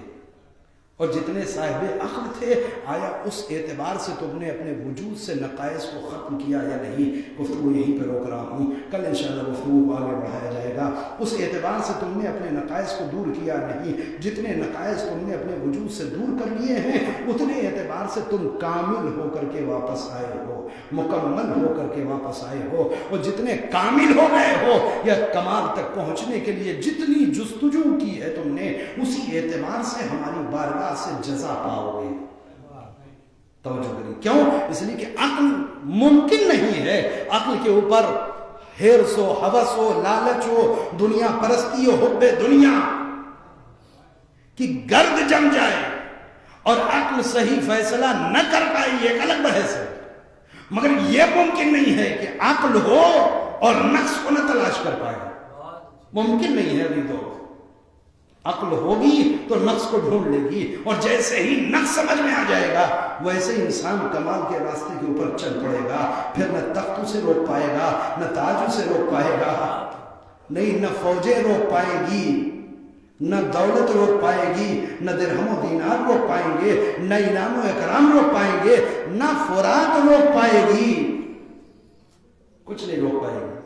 اور جتنے صاحب عقل تھے آیا اس اعتبار سے تم نے اپنے وجود سے نقائص کو ختم کیا یا نہیں۔ گفتگو یہیں پہ روک رہا ہوں، کل انشاءاللہ گفتگو کو آگے بڑھایا جائے گا۔ اس اعتبار سے تم نے اپنے نقائص کو دور کیا نہیں، جتنے نقائص تم نے اپنے وجود سے دور کر لیے ہیں اتنے اعتبار سے تم کامل ہو کر کے واپس آئے ہو، مکمل ہو کر کے واپس آئے ہو، اور جتنے کامل ہو گئے ہو یا کمال تک پہنچنے کے لیے جتنی جستجو کی ہے تم نے، اسی اعتبار سے ہماری بارگاہ سے جزا پاؤ گے۔ توجہ کریں، کیوں؟ اس لیے کہ عقل ممکن نہیں ہے عقل کے اوپر حرص و ہوس و لالچ و دنیا پرستی و حب دنیا کی گرد جم جائے اور عقل صحیح فیصلہ نہ کر پائے، یہ ایک الگ بحث ہے۔ مگر یہ ممکن نہیں ہے کہ عقل ہو اور نقص کو نہ تلاش کر پائے، ممکن نہیں ہے ابھی تو۔ عقل ہوگی تو نقص کو ڈھونڈ لے گی، اور جیسے ہی نقص سمجھ میں آ جائے گا ویسے ہی انسان کمال کے راستے کے اوپر چل پڑے گا. پھر نہ تخت اسے روک پائے گا، نہ تاج اسے روک پائے گا، نہیں نہ فوجیں روک پائے گی، نہ دولت روک پائے گی، نہ درہم و دینار روک پائیں گے، نہ انعام و اکرام روک پائیں گے، نہ فرات روک پائے گی، کچھ نہیں روک پائے گی.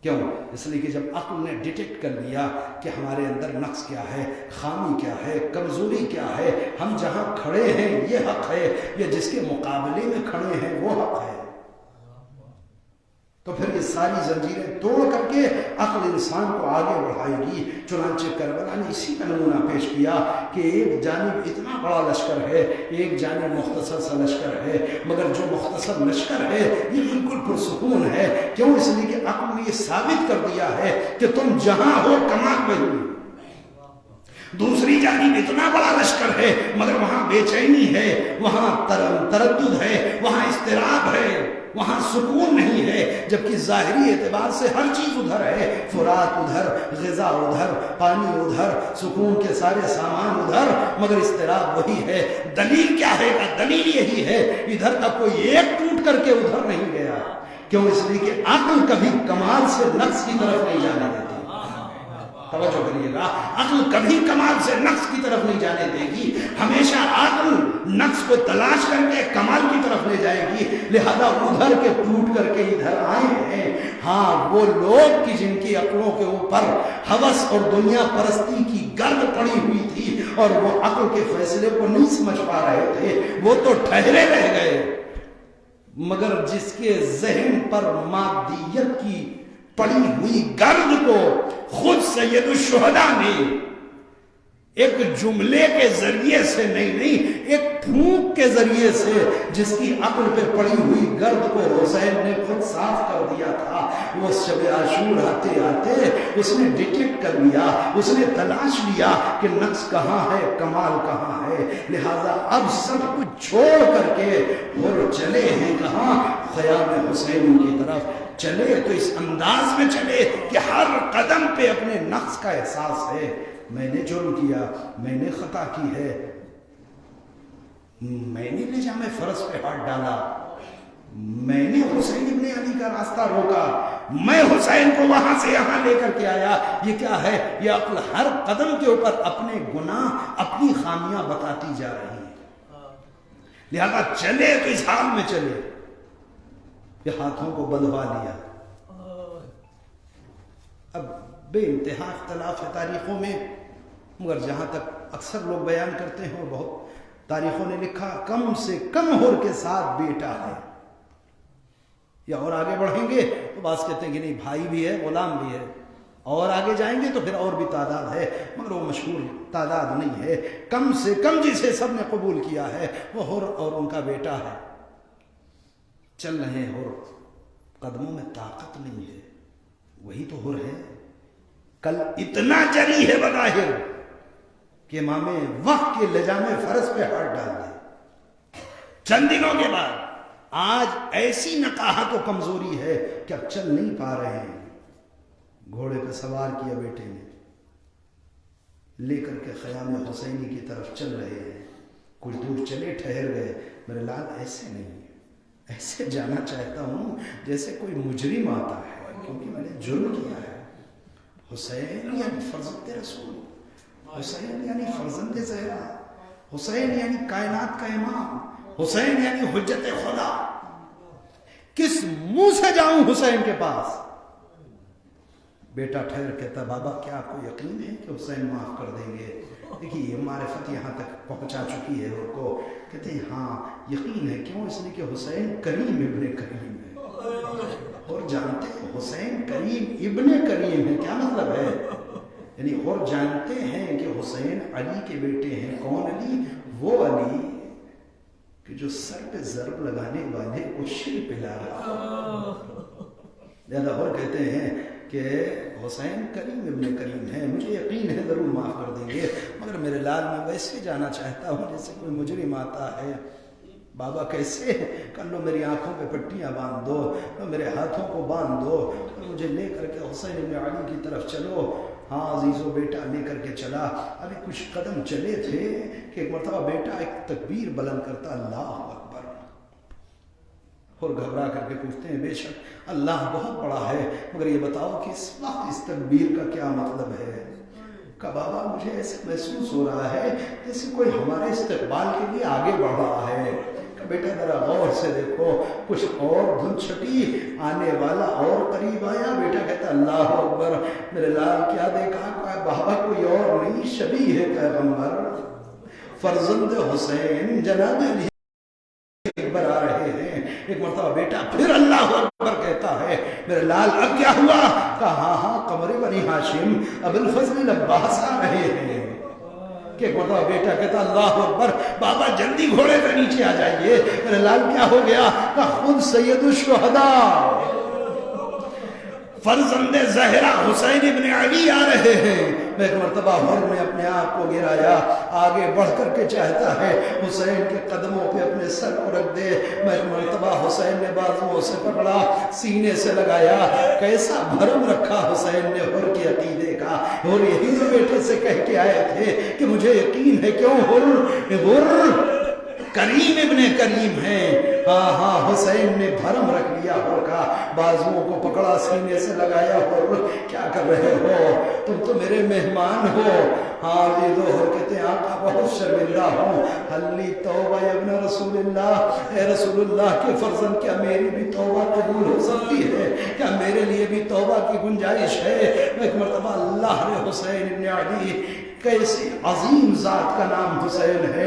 کیوں؟ اس لیے کہ جب عقل نے ڈیٹیکٹ کر لیا کہ ہمارے اندر نقص کیا ہے، خامی کیا ہے، کمزوری کیا ہے، ہم جہاں کھڑے ہیں یہ حق ہے یا جس کے مقابلے میں کھڑے ہیں وہ حق ہے، تو پھر یہ ساری زنجیریں توڑ کر کے عقل انسان کو آگے بڑھائے گی. چنانچہ کربلا نے اسی کا نمونہ پیش کیا کہ ایک جانب اتنا بڑا لشکر ہے، ایک جانب مختصر سا لشکر ہے، مگر جو مختصر لشکر ہے یہ بالکل پرسکون ہے. کیوں؟ اس لیے کہ عقل نے یہ ثابت کر دیا ہے کہ تم جہاں ہو کمال وہی. دوسری جانب اتنا بڑا لشکر ہے مگر وہاں بے چینی ہے، وہاں تردد ہے، وہاں اضطراب ہے، وہاں سکون نہیں ہے، جبکہ ظاہری اعتبار سے ہر چیز ادھر ہے، فرات ادھر، غذا ادھر، پانی ادھر، سکون کے سارے سامان ادھر، مگر اضطراب وہی ہے. دلیل کیا ہے؟ دلیل یہی ہے ادھر کا کوئی ایک ٹوٹ کر کے ادھر نہیں گیا. کیوں؟ اس لیے کہ عقل کبھی کمال سے نقص کی طرف نہیں جانے دیتی. توجہ کریے گا، عقل کبھی کمال سے نقص کی طرف نہیں جانے دے گی، ہمیشہ عقل نقص کو تلاش کر کے کمال کی طرف لے جائے گی. لہذا ادھر کے ٹوٹ کر کے ادھر آئے ہیں ہاں وہ لوگ کی جن کی عقلوں کے اوپر ہوس اور دنیا پرستی کی گرد پڑی ہوئی تھی اور وہ عقل کے فیصلے کو نہیں سمجھ پا رہے تھے، وہ تو ٹھہرے رہ گئے. مگر جس کے ذہن پر مادیت کی پڑی ہوئی گرد کو خود سید الشہداء نے ایک جملے کے ذریعے سے نہیں ایک پھونک کے ذریعے سے جس کی عقل پہ پڑی ہوئی گرد کو حسین نے خود صاف کر دیا تھا، وہ شب عاشور آتے آتے اس نے ڈیٹیکٹ کر لیا، اس نے تلاش لیا کہ نقص کہاں ہے، کمال کہاں ہے. لہذا اب سب کچھ چھوڑ کر کے اور چلے ہیں کہاں؟ خیام حسین کی طرف. چلے تو اس انداز میں چلے کہ ہر قدم پہ اپنے نقص کا احساس ہے. میں نے جرم کیا، میں نے خطا کی ہے، میں نے لجام فرض پہ ہاتھ ڈالا، میں نے حسین ابن علی کا راستہ روکا، میں حسین کو وہاں سے یہاں لے کر کے آیا. یہ کیا ہے؟ یہ عقل ہر قدم کے اوپر اپنے گناہ، اپنی خامیاں بتاتی جا رہی ہے. لہذا چلے تو اس حال میں چلے کہ ہاتھوں کو بندھوا لیا. اب بے انتہا اختلاف ہے تاریخوں میں، مگر جہاں تک اکثر لوگ بیان کرتے ہیں اور بہت تاریخوں نے لکھا کم سے کم ہور کے ساتھ بیٹا ہے. یا اور آگے بڑھیں گے تو بعض کہتے ہیں کہ نہیں بھائی بھی ہے، غلام بھی ہے، اور آگے جائیں گے تو پھر اور بھی تعداد ہے، مگر وہ مشہور تعداد نہیں ہے. کم سے کم جسے سب نے قبول کیا ہے وہ ہور اور ان کا بیٹا ہے. چل رہے ہیں ہور، قدموں میں طاقت نہیں ہے، وہی تو ہور ہے. کل اتنا جری ہے بظاہر کہ امام وقت کے لجام فرض پہ ہاتھ ڈال دے. چند دنوں کے بعد آج ایسی نقاہت و کمزوری ہے کہ اب چل نہیں پا رہے ہیں. گھوڑے پہ سوار کیا بیٹے نے، لے کر کے خیام حسینی کی طرف چل رہے ہیں. کچھ دور چلے، ٹھہر گئے. میرے لال ایسے نہیں، ایسے جانا چاہتا ہوں جیسے کوئی مجرم آتا ہے، کیونکہ میں نے جرم کیا ہے. حسین یعنی فرزند رسول، حسین یعنی فرزند زہرا، حسین یعنی کائنات کا امام، حسین یعنی حجت خدا. کس منہ سے جاؤں حسین کے پاس؟ بیٹا ٹھہر کہتا بابا کیا آپ کو یقین ہے کہ حسین معاف کر دیں گے؟ دیکھیے یہ معرفت یہاں تک پہنچا چکی ہے ان کو. کہتے ہیں ہاں یقین ہے. کیوں؟ اس لیے کہ حسین کریم ابن کریم ہے. اور جانتے ہیں حسین کریم ابن کریم ہے کیا مطلب ہے؟ یعنی اور جانتے ہیں کہ حسین علی کے بیٹے ہیں. کون علی؟ وہ علی کہ جو سر پہ ضرب لگانے والے کو شر پلا رہا. لہذا اور کہتے ہیں کہ حسین کریم ابن کریم ہے، مجھے یقین ہے ضرور معاف کر دیں گے، مگر میرے لال میں ویسے جانا چاہتا ہوں جیسے کوئی مجرم آتا ہے. بابا کیسے؟ کر لو میری آنکھوں پہ پٹیاں باندھ دو، میرے ہاتھوں کو باندھ دو، مجھے لے کر کے حسین ابن علی کی طرف چلو. ہاں عزیزو بیٹا لے کر کے چلا. ابھی کچھ قدم چلے تھے کہ ایک مرتبہ بیٹا ایک تکبیر بلند کرتا اللہ اکبر، اور گھبرا کر کے پوچھتے ہیں بے شک اللہ بہت بڑا ہے مگر یہ بتاؤ کہ اس وقت اس تکبیر کا کیا مطلب ہے؟ کہ بابا مجھے ایسے محسوس ہو رہا ہے جیسے کوئی ہمارے استقبال کے لیے آگے بڑھ رہا ہے. کہ بیٹا ذرا غور سے دیکھو، کچھ اور دھن چھٹی، آنے والا اور قریب آیا. بیٹا کہتا اللہ اکبر. میرے لال کیا دیکھا؟ کہ بابا کوئی اور نہیں، شبیہ ہے پیغمبر فرزند حسین جناب علی اکبر آ رہے ہیں. ایک مرتبہ بیٹا پھر اللہ اکبر کہتا ہے. میرے لال اب کیا ہوا؟ کہا ہاں قمر بنی ہاشم ابو الفضل عباس آ رہے ہیں. کہ ایک مرتبہ بیٹا کہتا اللہ اکبر. بابا جلدی گھوڑے سے نیچے آ جائیے. میرے لال کیا ہو گیا؟ کہ خود سید الشہداء فرزند زہرا حسین ابن علی آ رہے ہیں. میں ایک مرتبہ حر نے اپنے آپ کو گرایا، آگے بڑھ کر کے چاہتا ہے حسین کے قدموں پہ اپنے سر کو رکھ دے. میں ایک مرتبہ حسین نے بازوؤں سے پکڑا، سینے سے لگایا. کیسا بھرم رکھا حسین نے حر کے عقیدے کا. اور یہی تو بیٹے سے کہہ کے آئے تھے کہ مجھے یقین ہے. کیوں؟ حر کریم ابن کریم ہیں. ہاں ہاں حسین نے بھرم رکھ لیا حر کا، بازوؤں کو پکڑا، سینے سے لگایا. حر کیا کر رہے ہو؟ تم تو میرے مہمان ہو. ہاں یہ دو حر کہتے ہیں آقا بہت شرمندہ ہوں. حلی توبہ ابن رسول اللہ، اے رسول اللہ کے فرزند، کیا میری بھی توبہ قبول ہو سکتی ہے؟ کیا میرے لیے بھی توبہ کی گنجائش ہے؟ ایک مرتبہ اللہ نے حسین ابن علی، کیسی عظیم ذات کا نام حسین ہے،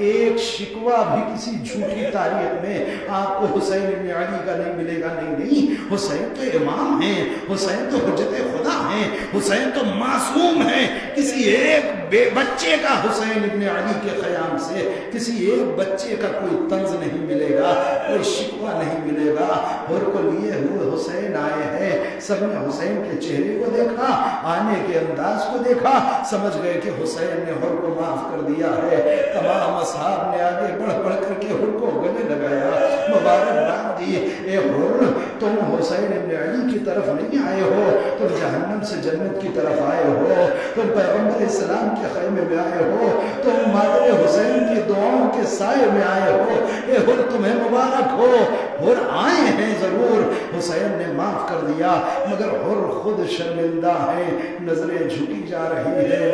ایک شکوہ بھی کسی جھوٹی تاریخ میں آپ کو حسین ابن علی کا نہیں ملے گا. نہیں، حسین تو امام ہیں، حسین تو حجت خدا ہیں، حسین تو معصوم ہیں. کسی ایک بچے کا حسین ابن علی کے قیام سے کسی ایک بچے کا کوئی طنز نہیں ملے گا، کوئی شکوہ نہیں ملے گا. حر کو لیے ہوئے حسین آئے ہیں. سب نے حسین کے چہرے کو دیکھا، آنے کے انداز کو دیکھا، سمجھ گئے کہ حسین نے حر کو معاف کر دیا ہے. تمام اصحاب نے آگے بڑھ بڑھ کر کے حر کو گلے لگایا، مبارکباد دی. اے حر، تم حسین ابن علی کی طرف نہیں آئے ہو، تم جہنم سے جنت کی طرف آئے ہو. تم پیغمبر اسلام کے خیمے میں آئے ہو، تم مادر حسین کی دعاؤں کے سائے میں آئے ہو. اے حر تمہیں مبارک ہو. حر آئے ہیں ضرور، حسین نے معاف کر دیا، مگر حر خود شرمندہ ہیں. نظریں جھکی جا رہی ہیں،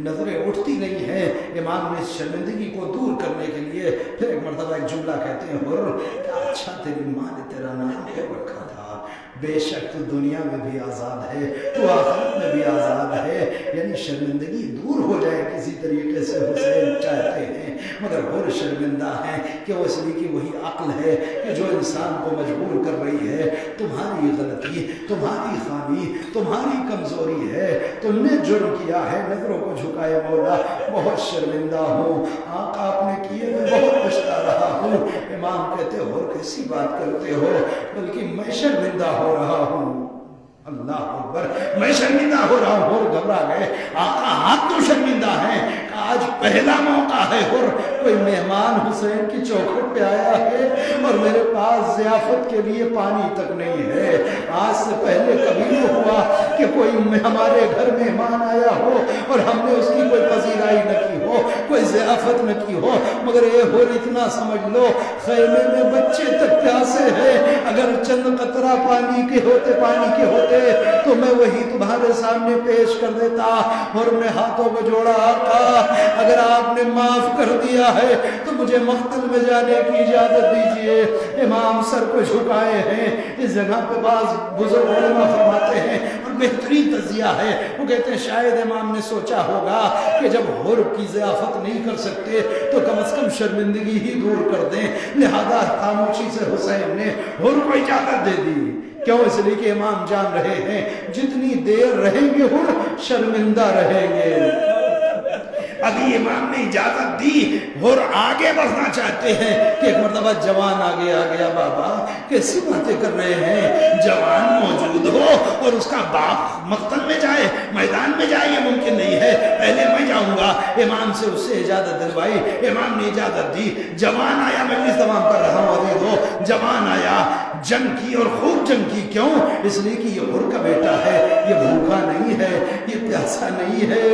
نظریں اٹھتی نہیں ہیں. امام نے اس شرمندگی کو دور کرنے کے لیے پھر ایک مرتبہ ایک جملہ کہتے ہیں. حر کیا اچھا تیری ماں نے تیرا نام کیوں رکھا تھا؟ بے شک تو دنیا میں بھی آزاد ہے، تو آخرت میں بھی آزاد ہے. یعنی شرمندگی دور ہو جائے کسی طریقے سے حسین چاہتے ہیں، مگر حر شرمندہ ہیں. کہ وہ اس لیے کہ وہی عقل ہے کہ جو انسان کو مجبور کر رہی ہے. تمہاری غلطی، تمہاری خامی، تمہاری کمزوری ہے، تم نے جرم کیا ہے. نظروں کو جھکائے مولا، بہت شرمندہ ہوں آقا، اپنے کیے میں بہت پچھتا رہا ہوں. امام کہتے ہو اور کیسی بات کرتے ہو، بلکہ میں شرمندہ ہو رہا ہوں. اللہ اکبر، میں شرمندہ ہو رہا ہوں. اور گھبرا گئے. آقا آپ تو شرمندہ ہیں، آج پہلا موقع ہے حر، کوئی مہمان حسین کی چوکھٹ پہ آیا ہے اور میرے پاس ضیافت کے لیے پانی تک نہیں ہے. آج سے پہلے کبھی نہیں ہوا کہ کوئی ہمارے گھر مہمان آیا ہو اور ہم نے اس کی کوئی پذیرائی نہ کی ہو، کوئی ضیافت نہ کی ہو. مگر اے حر اتنا سمجھ لو، خیمے میں بچے تک پیاسے ہیں. اگر چند قطرہ پانی کے ہوتے تو میں وہی تمہارے سامنے پیش کر دیتا. اور میں ہاتھوں کو جوڑا، آقا اگر آپ نے معاف کر دیا ہے تو مجھے مقتل میں جانے کی اجازت دیجیے. امام سر کو جھکائے ہیں. اس جگہ پہ بعض بزرگ علماء فرماتے ہیں اور بہترین تجزیہ ہے، وہ کہتے ہیں شاید امام نے سوچا ہوگا کہ جب حر کی ضیافت نہیں کر سکتے تو کم از کم شرمندگی ہی دور کر دیں. لہذا خاموشی سے حسین نے حر کو اجازت دے دی. کیوں؟ اس لیے کہ امام جان رہے ہیں جتنی دیر رہیں گے حر شرمندہ رہیں گے. ابھی امام نے اجازت دی، حر آگے بڑھنا چاہتے ہیں کہ ایک مرتبہ جوان آگے آ گیا. بابا کیسی باتیں کر رہے ہیں؟ جوان موجود ہو اور اس کا باپ مقتل میں جائے، میدان میں جائے، یہ ممکن نہیں ہے، پہلے میں جاؤں گا۔ امام سے اس سے اجازت دلوائی، امام نے اجازت دی، جوان آیا، مجلس تمام کر رہا ہوں ابھی دو، جوان آیا، جنگ کی اور خوب جنگ کی، کیوں؟ اس لیے کہ یہ حر کا بیٹا ہے، یہ بھوکا نہیں ہے، یہ پیاسا نہیں ہے۔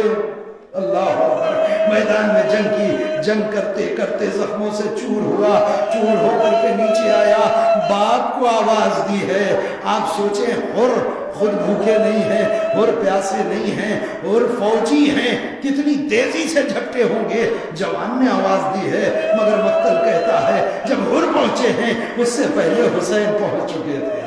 اللہ اکبر، میدان میں جنگ کی، جنگ کرتے کرتے زخموں سے چور ہوا، چور ہو کر کے نیچے آیا، باپ کو آواز دی ہے۔ آپ سوچیں، حر خود بھوکے نہیں ہیں، اور پیاسے نہیں ہیں، اور فوجی ہیں، کتنی تیزی سے جھپٹے ہوں گے۔ جوان نے آواز دی ہے، مگر مقتل کہتا ہے جب حر پہنچے ہیں اس سے پہلے حسین پہنچ چکے تھے۔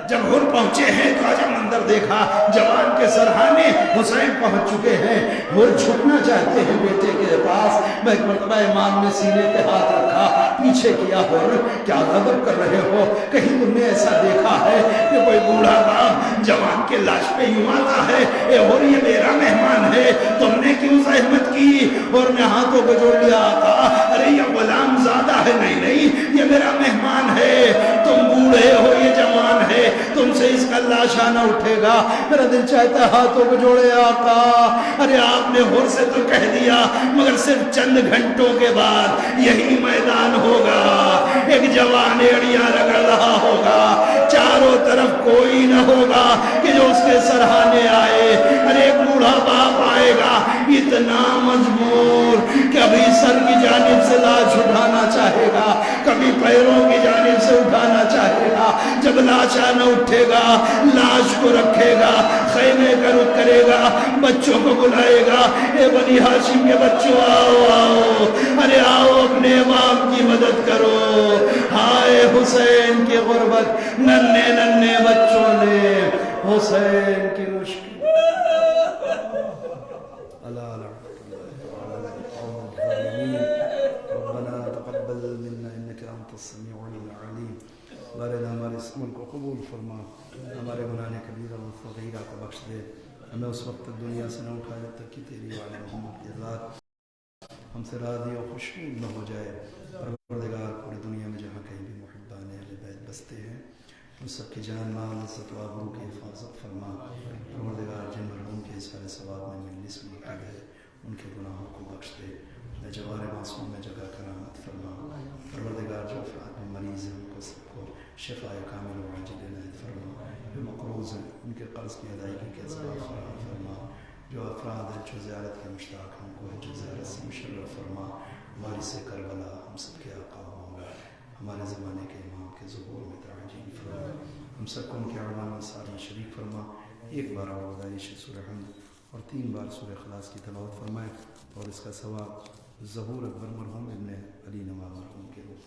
جب حر پہنچے ہیں تو عجب منظر دیکھا، جوان کے سرہانے حسین پہنچ چکے ہیں، حر جھکنا چاہتے ہیں بیٹے کے پاس۔ میں ایک مرتبہ امام نے سینے پہ ہاتھ رکھا، پیچھے کیا، حر کیا غضب کر رہے ہو؟ کہیں تم نے ایسا دیکھا ہے کہ کوئی بوڑھا باپ جوان کے لاش پہ یوں آتا ہے، اے حر یہ میرا مہمان ہے، تم نے کیوں زحمت کی؟ اور نے ہاتھوں کو جوڑ لیا، کہا ارے یہ غلام زادہ ہے، نہیں نہیں یہ میرا مہمان ہے، تم بوڑھے ہو یہ جوان ہے، تم سے اس کا لاشا نہ اٹھے گا۔ میرا دل چاہتا ہے ہاتھوں کو جوڑے، آقا ارے آپ نے حر سے تو کہہ دیا، مگر صرف چند گھنٹوں کے بعد یہی میدان ہوگا، ایک جوان اڑیاں رگڑ رہا ہوگا، چاروں طرف کوئی نہ ہوگا کہ جو اس کے سرہانے آئے، ارے ایک بوڑھا باپ آئے گا اتنا مجبور، کبھی سر کی جانب سے لاش اٹھانا چاہے گا، کبھی پیروں کی جانب سے اٹھانا چاہے گا، جب لاشا نہ اٹھے گا لاش کو رکھے گا، خیمے کا رخ کرے گا، بچوں کو بلائے گا، اے بنی ہاشم کے بچوں آؤ آؤ، ارے آؤ اپنے امام کی مدد کرو۔ ہائے حسین کی غربت، ننھے ننھے بچوں نے حسین کی مشکل ربنا تقبل منا انك انت السميع العليم، بارنا ہمارے اس عمل کو قبول فرما، ہمارے گناہ کبیرہ و صغیرہ کو بخش دے، ہمیں اس وقت تک دنیا سے نہ اٹھا جب تک کہ تیری وعلی محمد کی ذات ہم سے راضی و خوشنود نہ ہو جائے۔ پروردگار پوری دنیا میں جہاں کہیں بھی محبان اہل بیت بستے ہیں ان سب کی جان مال عزت و آبرو کی حفاظت فرما۔ پروردگار جن مرحوم کے اظہار ثواب میں مجلس منعقد ہے ان کے گناہوں کو بخش دے، جوار معصوم میں جگہ کرامت فرما۔ پروردگار جو افراد میں مریض ہیں ان کو سب کو شفاء کامل و عاجل عنایت فرما، جو مقروض ہیں ان کے قرض کی ادائیگی کے اسباب فراہم فرما، جو افراد ہیں جو زیارت کے مشتاق ہیں ان کو حج زیارت سے مشرف فرما۔ وارث کربلا ہم سب کے آقا و مولا، ہمارے زمانے کے امام کے ظہور میں تعجیل فرما، ہم سب کو ان کے اعوان انصار میں شریک فرما۔ ایک بار آوازائش سورہ حمد اور 3 بار سورہ اخلاص کی تلاوت فرمائیں، اور اس کا ثواب ظہور اکبر مرحوم ابن علی نواز مرحوم کے روح